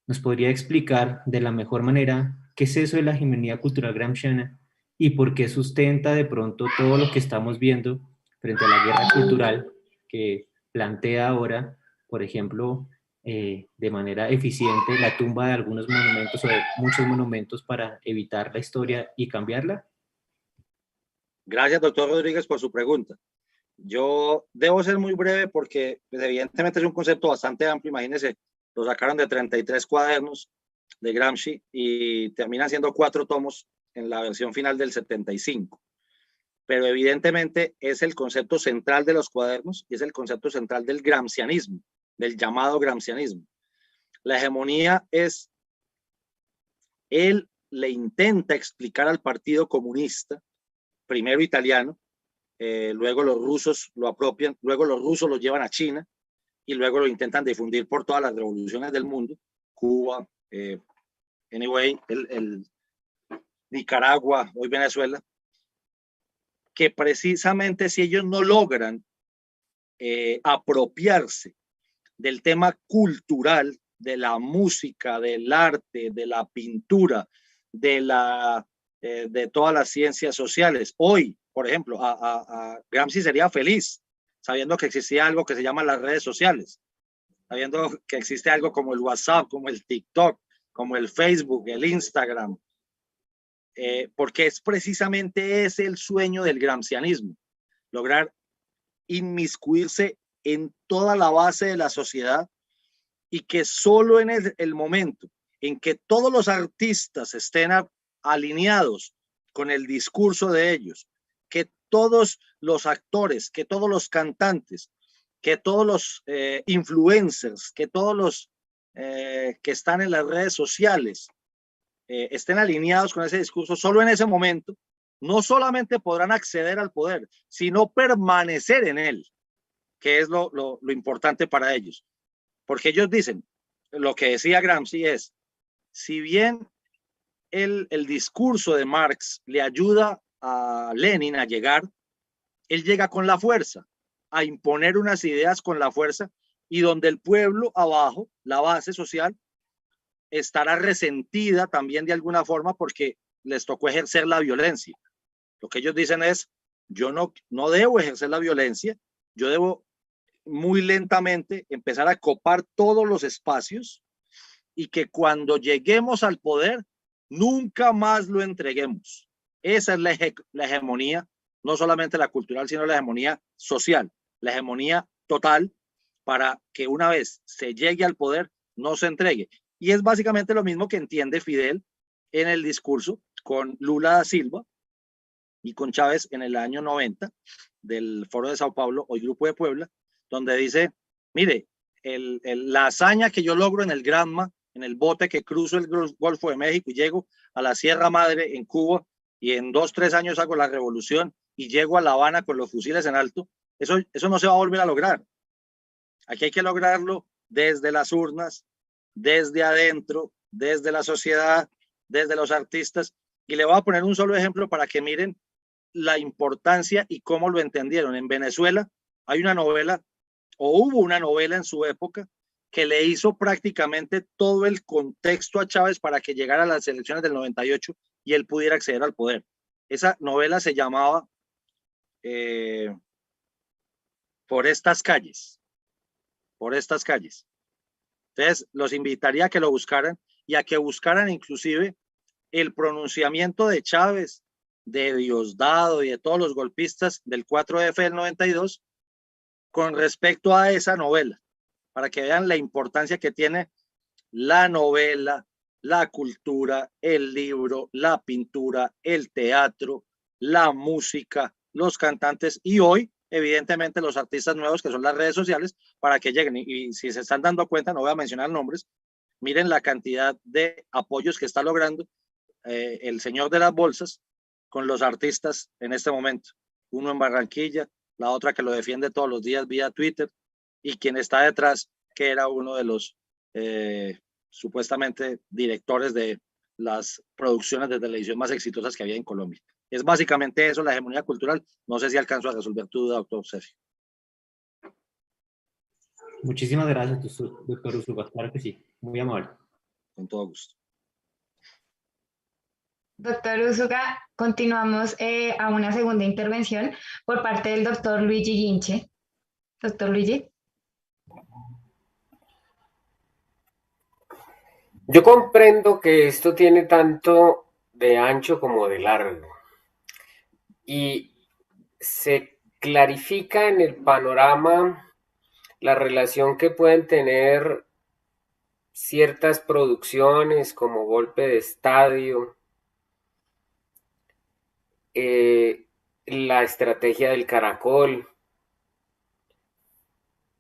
¿nos podría explicar de la mejor manera qué es eso de la hegemonía cultural gramsciana y por qué sustenta de pronto todo lo que estamos viendo frente a la guerra cultural que plantea ahora, por ejemplo, de manera eficiente la tumba de algunos monumentos o de muchos monumentos para evitar la historia y cambiarla? Gracias, doctor Rodríguez, por su pregunta. Yo debo ser muy breve porque pues, evidentemente es un concepto bastante amplio. Imagínense, lo sacaron de 33 cuadernos de Gramsci y terminan siendo 4 tomos en la versión final del 75. Pero evidentemente es el concepto central de los cuadernos y es el concepto central del gramscianismo, del llamado gramscianismo. La hegemonía es, él le intenta explicar al Partido Comunista, primero italiano, luego los rusos lo apropian, luego los rusos lo llevan a China y luego lo intentan difundir por todas las revoluciones del mundo, Cuba, anyway, el Nicaragua, hoy Venezuela, que precisamente si ellos no logran apropiarse del tema cultural, de la música, del arte, de la pintura, de todas las ciencias sociales. Hoy, por ejemplo, a Gramsci sería feliz sabiendo que existía algo que se llama las redes sociales, sabiendo que existe algo como el WhatsApp, como el TikTok, como el Facebook, el Instagram, porque es precisamente ese el sueño del gramscianismo, lograr inmiscuirse en toda la base de la sociedad y que solo en el momento en que todos los artistas estén alineados con el discurso de ellos, que todos los actores, que todos los cantantes, que todos los influencers, que todos los que están en las redes sociales estén alineados con ese discurso, solo en ese momento no solamente podrán acceder al poder, sino permanecer en él, que es lo importante para ellos. Porque ellos dicen, lo que decía Gramsci es, si bien el discurso de Marx le ayuda a Lenin a llegar, él llega con la fuerza, a imponer unas ideas con la fuerza, y donde el pueblo abajo, la base social, estará resentida también de alguna forma porque les tocó ejercer la violencia. Lo que ellos dicen es, yo no debo ejercer la violencia, yo debo muy lentamente empezar a copar todos los espacios y que cuando lleguemos al poder nunca más lo entreguemos. Esa es la hegemonía, no solamente la cultural, sino la hegemonía social, la hegemonía total, para que una vez se llegue al poder no se entregue. Y es básicamente lo mismo que entiende Fidel en el discurso con Lula da Silva y con Chávez en el año 90 del Foro de Sao Paulo, hoy Grupo de Puebla, donde dice, mire, la hazaña que yo logro en el Granma, en el bote que cruzo el Golfo de México y llego a la Sierra Madre en Cuba y en 2-3 años hago la revolución y llego a La Habana con los fusiles en alto, eso no se va a volver a lograr. Aquí hay que lograrlo desde las urnas, desde adentro, desde la sociedad, desde los artistas. Y le voy a poner un solo ejemplo para que miren la importancia y cómo lo entendieron. En Venezuela hay una novela, o hubo una novela en su época, que le hizo prácticamente todo el contexto a Chávez para que llegara a las elecciones del 98 y él pudiera acceder al poder. Esa novela se llamaba Por estas calles. Por estas calles. Entonces, los invitaría a que lo buscaran y a que buscaran inclusive el pronunciamiento de Chávez, de Diosdado y de todos los golpistas del 4F del 92 con respecto a esa novela, para que vean la importancia que tiene la novela, la cultura, el libro, la pintura, el teatro, la música, los cantantes y hoy, evidentemente, los artistas nuevos que son las redes sociales para que lleguen. Y si se están dando cuenta, no voy a mencionar nombres, miren la cantidad de apoyos que está logrando el señor de las bolsas con los artistas en este momento. Uno en Barranquilla, la otra que lo defiende todos los días vía Twitter, y quien está detrás, que era uno de los supuestamente directores de las producciones de televisión más exitosas que había en Colombia. Es básicamente eso, la hegemonía cultural. No sé si alcanzo a resolver tu duda, doctor Sergio. Muchísimas gracias, doctor Usuga. Claro que sí, muy amable. Con todo gusto. Doctor Usuga, continuamos a una segunda intervención por parte del doctor Luigi Guinche. Doctor Luigi. Yo comprendo que esto tiene tanto de ancho como de largo y se clarifica en el panorama la relación que pueden tener ciertas producciones como Golpe de Estadio, La Estrategia del Caracol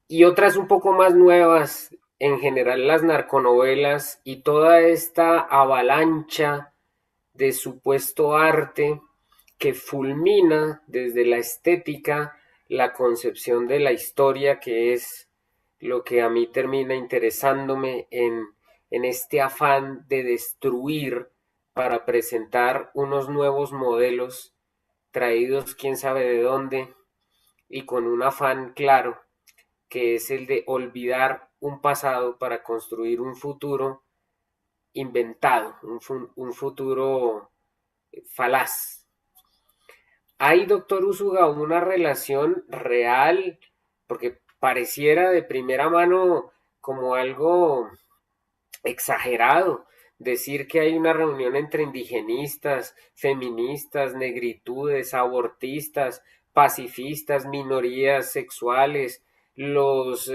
y otras un poco más nuevas, en general las narconovelas y toda esta avalancha de supuesto arte que fulmina desde la estética la concepción de la historia, que es lo que a mí termina interesándome en este afán de destruir para presentar unos nuevos modelos traídos quién sabe de dónde y con un afán claro que es el de olvidar un pasado para construir un futuro inventado, un futuro falaz. ¿Hay, doctor Usuga, una relación real? Porque pareciera de primera mano como algo exagerado decir que hay una reunión entre indigenistas, feministas, negritudes, abortistas, pacifistas, minorías sexuales, los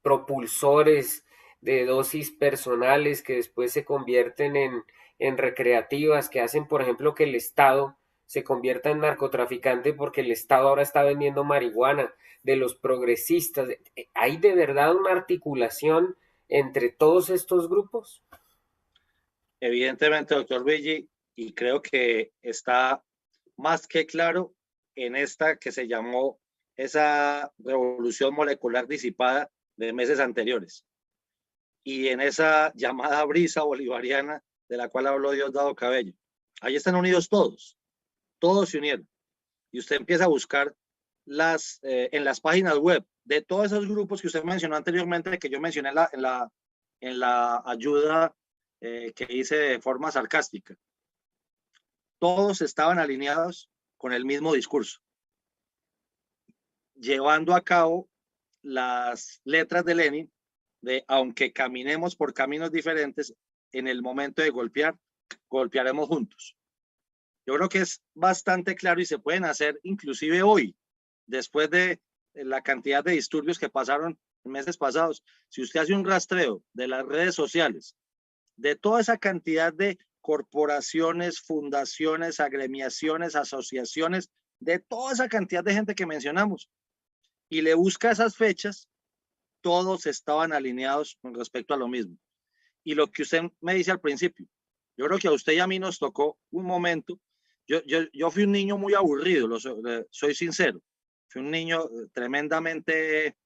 propulsores de dosis personales que después se convierten en recreativas, que hacen, por ejemplo, que el Estado se convierta en narcotraficante porque el Estado ahora está vendiendo marihuana, de los progresistas. ¿Hay de verdad una articulación entre todos estos grupos? Evidentemente, doctor Luigi, y creo que está más que claro en esta que se llamó esa revolución molecular disipada de meses anteriores y en esa llamada brisa bolivariana de la cual habló Diosdado Cabello. Ahí están unidos todos, todos se unieron. Y usted empieza a buscar en las páginas web de todos esos grupos que usted mencionó anteriormente, que yo mencioné en la ayuda que hice de forma sarcástica. Todos estaban alineados con el mismo discurso, llevando a cabo las letras de Lenin de aunque caminemos por caminos diferentes, en el momento de golpear, golpearemos juntos. Yo creo que es bastante claro y se pueden hacer inclusive hoy, después de la cantidad de disturbios que pasaron en meses pasados. Si usted hace un rastreo de las redes sociales, de toda esa cantidad de corporaciones, fundaciones, agremiaciones, asociaciones, de toda esa cantidad de gente que mencionamos, y le busca esas fechas, todos estaban alineados con respecto a lo mismo. Y lo que usted me dice al principio, yo creo que a usted y a mí nos tocó un momento. Yo fui un niño muy aburrido, soy sincero. Fui un niño tremendamente,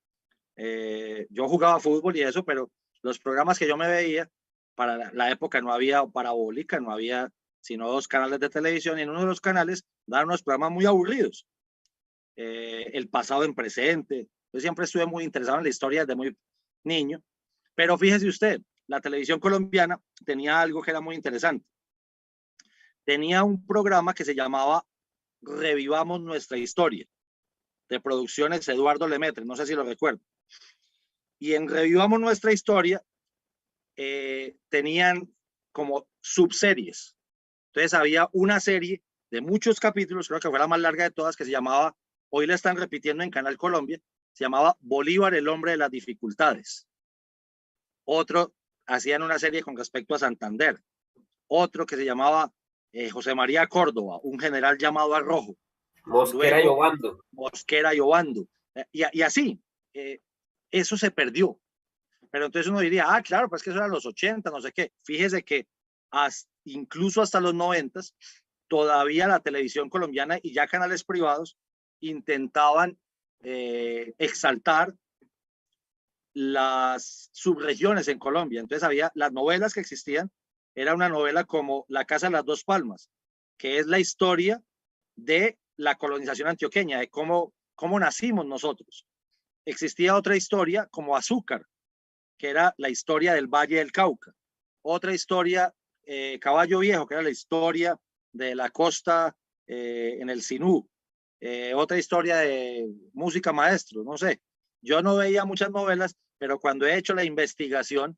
yo jugaba fútbol y eso, pero los programas que yo me veía, para la época no había parabólica, no había sino 2 canales de televisión, y en uno de los canales daban unos programas muy aburridos. El pasado en presente. Yo siempre estuve muy interesado en la historia desde muy niño, pero fíjese usted, la televisión colombiana tenía algo que era muy interesante. Tenía un programa que se llamaba Revivamos Nuestra Historia, de producciones Eduardo Lemaitre, no sé si lo recuerdo. Y en Revivamos Nuestra Historia tenían como subseries. Entonces había una serie de muchos capítulos, creo que fue la más larga de todas, que se llamaba, hoy la están repitiendo en Canal Colombia, se llamaba Bolívar, el hombre de las dificultades. Otro, hacían una serie con respecto a Santander. Otro que se llamaba José María Córdoba, un general llamado Arrojo. Mosquera y Obando. Mosquera y Obando. Y así, eso se perdió. Pero entonces uno diría, ah, claro, pues que eso era los 80, no sé qué. Fíjese que incluso hasta los 90, todavía la televisión colombiana y ya canales privados intentaban exaltar las subregiones en Colombia. Entonces había las novelas que existían, era una novela como La Casa de las Dos Palmas, que es la historia de la colonización antioqueña, de cómo nacimos nosotros. Existía otra historia como Azúcar, que era la historia del Valle del Cauca. Otra historia, Caballo Viejo, que era la historia de la costa en el Sinú. Otra historia de Música Maestro, no sé. Yo no veía muchas novelas, pero cuando he hecho la investigación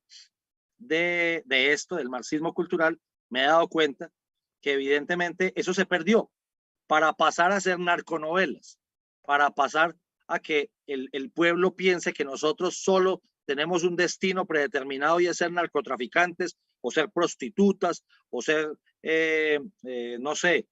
de esto, del marxismo cultural, me he dado cuenta que evidentemente eso se perdió para pasar a ser narconovelas, para pasar a que el pueblo piense que nosotros solo tenemos un destino predeterminado y es ser narcotraficantes o ser prostitutas o ser, no sé,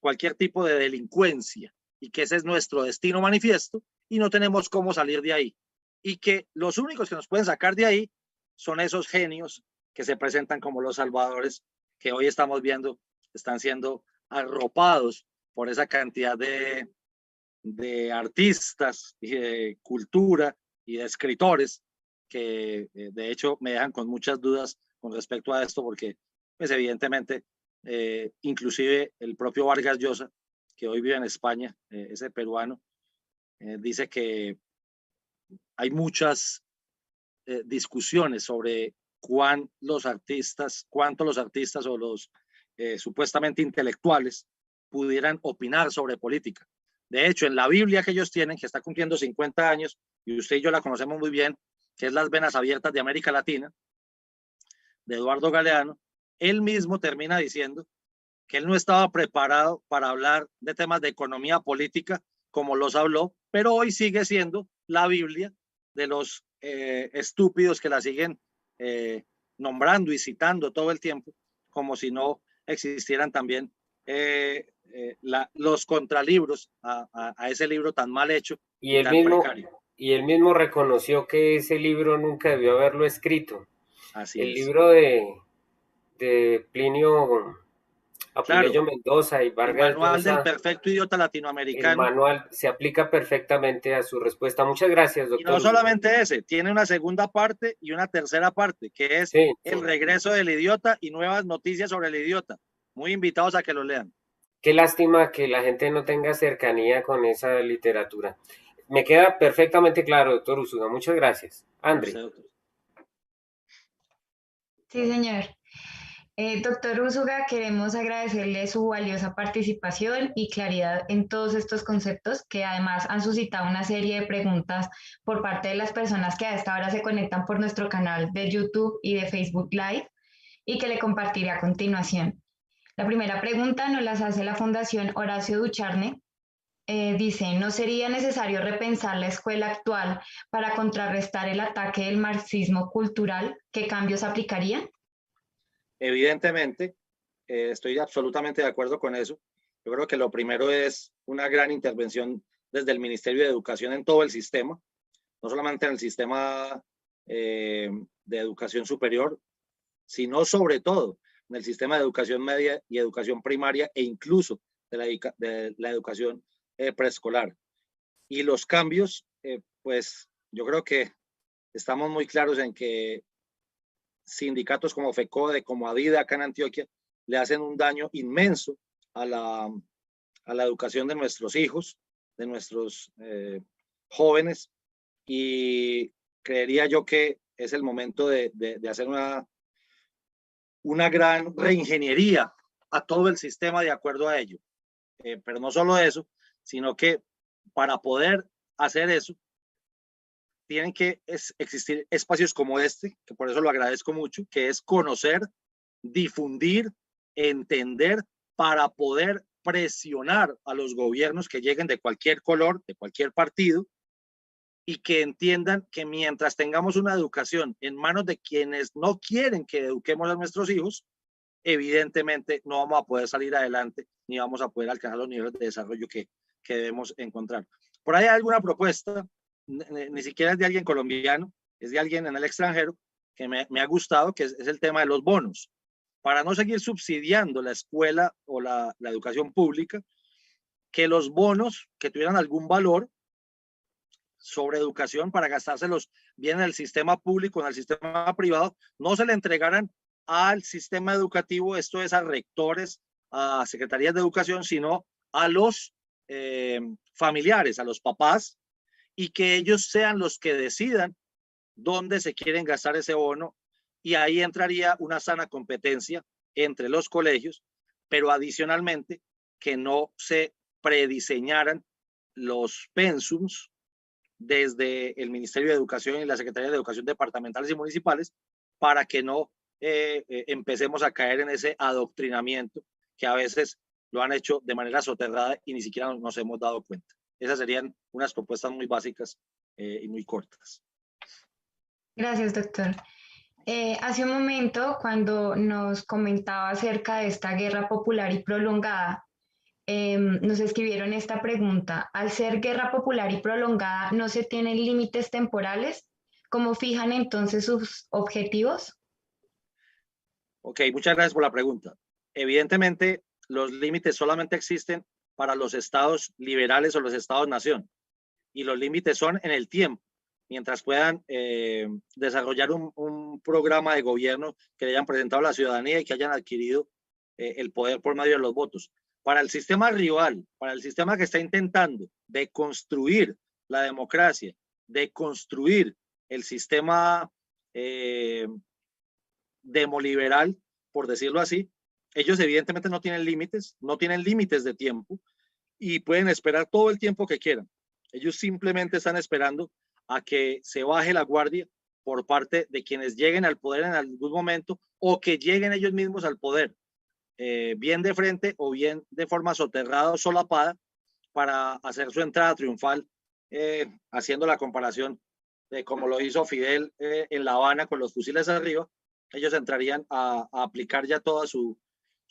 cualquier tipo de delincuencia, y que ese es nuestro destino manifiesto y no tenemos cómo salir de ahí. Y que los únicos que nos pueden sacar de ahí son esos genios que se presentan como los salvadores, que hoy estamos viendo están siendo arropados por esa cantidad de artistas y de cultura y de escritores que de hecho me dejan con muchas dudas con respecto a esto, porque pues evidentemente inclusive el propio Vargas Llosa, que hoy vive en España, ese peruano, dice que hay muchas discusiones sobre cuánto los artistas o los supuestamente intelectuales pudieran opinar sobre política. De hecho, en la Biblia que ellos tienen, que está cumpliendo 50 años, y usted y yo la conocemos muy bien, que es Las Venas Abiertas de América Latina, de Eduardo Galeano, él mismo termina diciendo que él no estaba preparado para hablar de temas de economía política como los habló, pero hoy sigue siendo la Biblia de los estúpidos que la siguen nombrando y citando todo el tiempo, como si no existieran también los contralibros a ese libro tan mal hecho y tan precario. Y él mismo reconoció que ese libro nunca debió haberlo escrito. Así el es. libro de Plinio Apuleyo Claro, Mendoza y Vargas el manual del Llosa, perfecto idiota el latinoamericano. manual se aplica perfectamente a su respuesta. Muchas gracias, Y doctor. no solamente ese, tiene una segunda parte y una tercera parte, que es el regreso del idiota y nuevas noticias sobre el idiota. Muy invitados a que lo lean. Qué lástima que la gente no tenga cercanía con esa literatura. Me queda perfectamente claro, doctor Úsuga. Muchas gracias. André. Sí, señor. Doctor Úsuga, queremos agradecerle su valiosa participación y claridad en todos estos conceptos que además han suscitado una serie de preguntas por parte de las personas que a esta hora se conectan por nuestro canal de YouTube y de Facebook Live y que le compartiré a continuación. La primera pregunta nos las hace la Fundación Horacio Ducharne. Dice, ¿no sería necesario repensar la escuela actual para contrarrestar el ataque del marxismo cultural? ¿Qué cambios aplicarían? Evidentemente, estoy absolutamente de acuerdo con eso. Yo creo que lo primero es una gran intervención desde el Ministerio de Educación en todo el sistema, no solamente en el sistema de educación superior, sino sobre todo en el sistema de educación media y educación primaria e incluso de la educación preescolar. Y los cambios, pues yo creo que estamos muy claros en que sindicatos como FECODE, como ADIDA acá en Antioquia, le hacen un daño inmenso a la educación de nuestros hijos, de nuestros jóvenes, y creería yo que es el momento de hacer una gran reingeniería a todo el sistema de acuerdo a ello. Pero no solo eso, sino que para poder hacer eso, tienen que existir espacios como este, que por eso lo agradezco mucho, que es conocer, difundir, entender, para poder presionar a los gobiernos que lleguen de cualquier color, de cualquier partido, y que entiendan que mientras tengamos una educación en manos de quienes no quieren que eduquemos a nuestros hijos, evidentemente no vamos a poder salir adelante ni vamos a poder alcanzar los niveles de desarrollo que debemos encontrar. Por ahí hay alguna propuesta, ni siquiera es de alguien colombiano, es de alguien en el extranjero, que me ha gustado, que es el tema de los bonos. Para no seguir subsidiando la escuela o la educación pública, que los bonos que tuvieran algún valor sobre educación para gastárselos bien en el sistema público, en el sistema privado, no se le entregaran al sistema educativo, esto es a rectores, a secretarías de educación, sino a los familiares, a los papás, y que ellos sean los que decidan dónde se quieren gastar ese bono, y ahí entraría una sana competencia entre los colegios, pero adicionalmente que no se prediseñaran los pensums desde el Ministerio de Educación y la Secretaría de Educación departamentales y municipales, para que no empecemos a caer en ese adoctrinamiento que a veces lo han hecho de manera soterrada y ni siquiera nos hemos dado cuenta. Esas serían unas propuestas muy básicas y muy cortas. Gracias, doctor. Hace un momento, cuando nos comentaba acerca de esta guerra popular y prolongada, nos escribieron esta pregunta. Al ser guerra popular y prolongada, ¿no se tienen límites temporales? ¿Cómo fijan entonces sus objetivos? Ok, muchas gracias por la pregunta. Evidentemente, los límites solamente existen para los estados liberales o los estados-nación, y los límites son en el tiempo, mientras puedan desarrollar un programa de gobierno que le hayan presentado a la ciudadanía y que hayan adquirido el poder por medio de los votos. Para el sistema rival, para el sistema que está intentando de construir la democracia, de construir el sistema demoliberal, por decirlo así, ellos evidentemente no tienen límites de tiempo y pueden esperar todo el tiempo que quieran. Ellos simplemente están esperando a que se baje la guardia por parte de quienes lleguen al poder en algún momento, o que lleguen ellos mismos al poder, bien de frente o bien de forma soterrada o solapada, para hacer su entrada triunfal, haciendo la comparación de como lo hizo Fidel en La Habana con los fusiles arriba. Ellos entrarían a aplicar ya toda su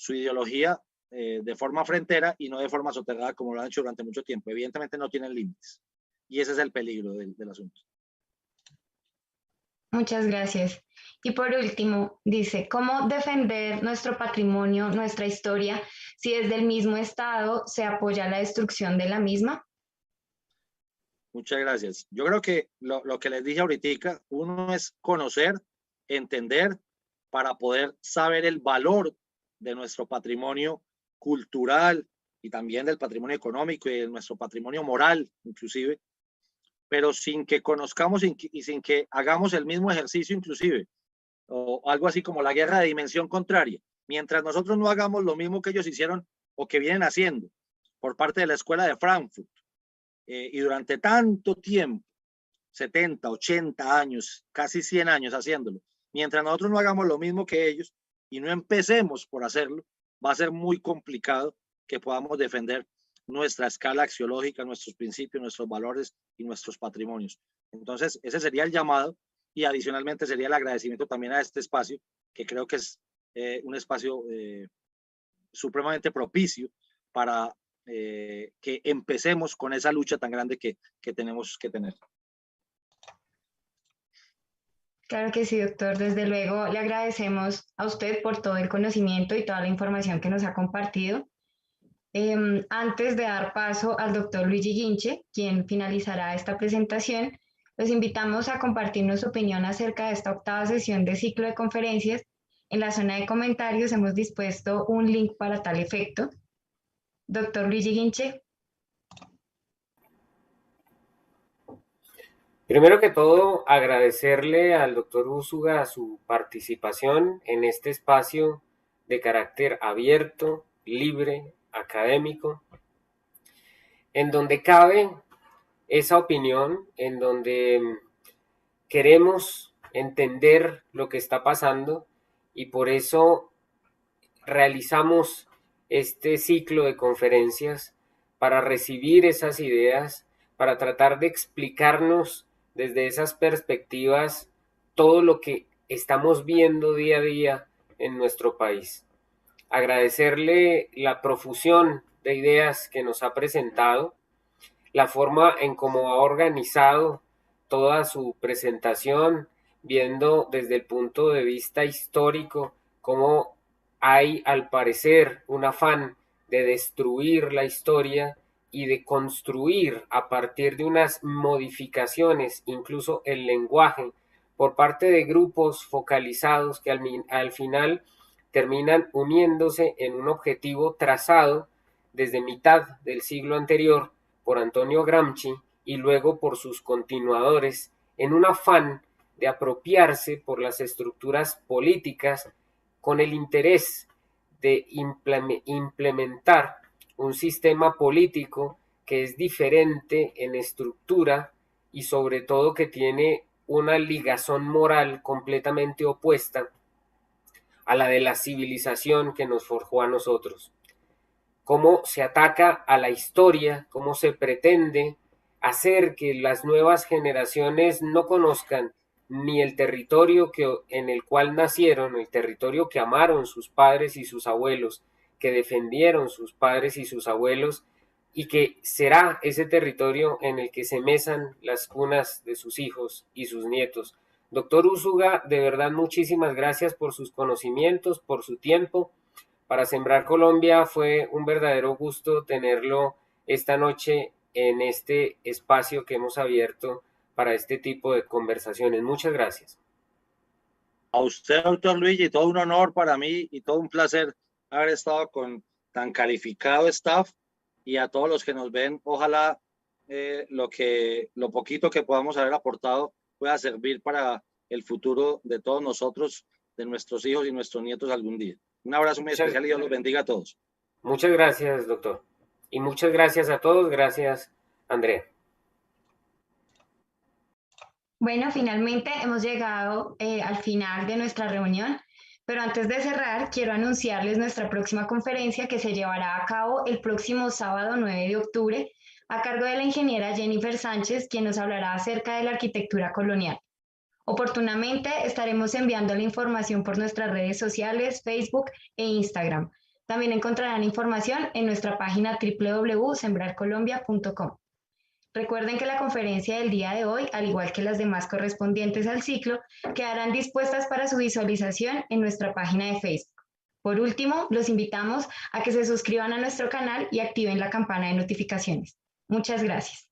ideología de forma frentera y no de forma soterrada como lo han hecho durante mucho tiempo. Evidentemente no tienen límites, y ese es el peligro del asunto. Muchas gracias. Y por último, dice, ¿cómo defender nuestro patrimonio, nuestra historia, si desde el mismo Estado se apoya la destrucción de la misma? Muchas gracias. Yo creo que lo que les dije ahorita, uno es conocer, entender, para poder saber el valor de nuestro patrimonio cultural y también del patrimonio económico y de nuestro patrimonio moral, inclusive, pero sin que conozcamos y sin que hagamos el mismo ejercicio, inclusive, o algo así como la guerra de dimensión contraria. Mientras nosotros no hagamos lo mismo que ellos hicieron o que vienen haciendo por parte de la Escuela de Frankfurt, y durante tanto tiempo, 70, 80 años, casi 100 años haciéndolo, mientras nosotros no hagamos lo mismo que ellos y no empecemos por hacerlo, va a ser muy complicado que podamos defender nuestra escala axiológica, nuestros principios, nuestros valores y nuestros patrimonios. Entonces, ese sería el llamado, y adicionalmente sería el agradecimiento también a este espacio, que creo que es un espacio supremamente propicio para que empecemos con esa lucha tan grande que tenemos que tener. Claro que sí, doctor. Desde luego le agradecemos a usted por todo el conocimiento y toda la información que nos ha compartido. Antes de dar paso al doctor Luigi Guinche, quien finalizará esta presentación, los invitamos a compartirnos su opinión acerca de esta octava sesión de ciclo de conferencias. En la zona de comentarios hemos dispuesto un link para tal efecto. Doctor Luigi Guinche. Primero que todo, agradecerle al doctor Úsuga su participación en este espacio de carácter abierto, libre, académico, en donde cabe esa opinión, en donde queremos entender lo que está pasando, y por eso realizamos este ciclo de conferencias para recibir esas ideas, para tratar de explicarnos desde esas perspectivas todo lo que estamos viendo día a día en nuestro país. Agradecerle la profusión de ideas que nos ha presentado, la forma en cómo ha organizado toda su presentación, viendo desde el punto de vista histórico cómo hay al parecer un afán de destruir la historia y de construir a partir de unas modificaciones, incluso el lenguaje, por parte de grupos focalizados que al final terminan uniéndose en un objetivo trazado desde mitad del siglo anterior por Antonio Gramsci y luego por sus continuadores, en un afán de apropiarse por las estructuras políticas con el interés de implementar un sistema político que es diferente en estructura y sobre todo que tiene una ligazón moral completamente opuesta a la de la civilización que nos forjó a nosotros. Cómo se ataca a la historia, cómo se pretende hacer que las nuevas generaciones no conozcan ni el territorio en el cual nacieron, el territorio que amaron sus padres y sus abuelos, que defendieron sus padres y sus abuelos, y que será ese territorio en el que se mesan las cunas de sus hijos y sus nietos. Doctor Úsuga, de verdad muchísimas gracias por sus conocimientos, por su tiempo. Para Sembrar Colombia fue un verdadero gusto tenerlo esta noche en este espacio que hemos abierto para este tipo de conversaciones. Muchas gracias. A usted, doctor Luigi, todo un honor para mí y todo un placer haber estado con tan calificado staff, y a todos los que nos ven, ojalá lo poquito que podamos haber aportado pueda servir para el futuro de todos nosotros, de nuestros hijos y nuestros nietos algún día. Un abrazo muy especial y Dios los bendiga a todos. Muchas gracias, doctor. Y muchas gracias a todos. Gracias, Andrea. Bueno, finalmente hemos llegado al final de nuestra reunión, pero antes de cerrar, quiero anunciarles nuestra próxima conferencia que se llevará a cabo el próximo sábado 9 de octubre a cargo de la ingeniera Jennifer Sánchez, quien nos hablará acerca de la arquitectura colonial. Oportunamente estaremos enviando la información por nuestras redes sociales, Facebook e Instagram. También encontrarán información en nuestra página www.sembrarcolombia.com. Recuerden que la conferencia del día de hoy, al igual que las demás correspondientes al ciclo, quedarán dispuestas para su visualización en nuestra página de Facebook. Por último, los invitamos a que se suscriban a nuestro canal y activen la campana de notificaciones. Muchas gracias.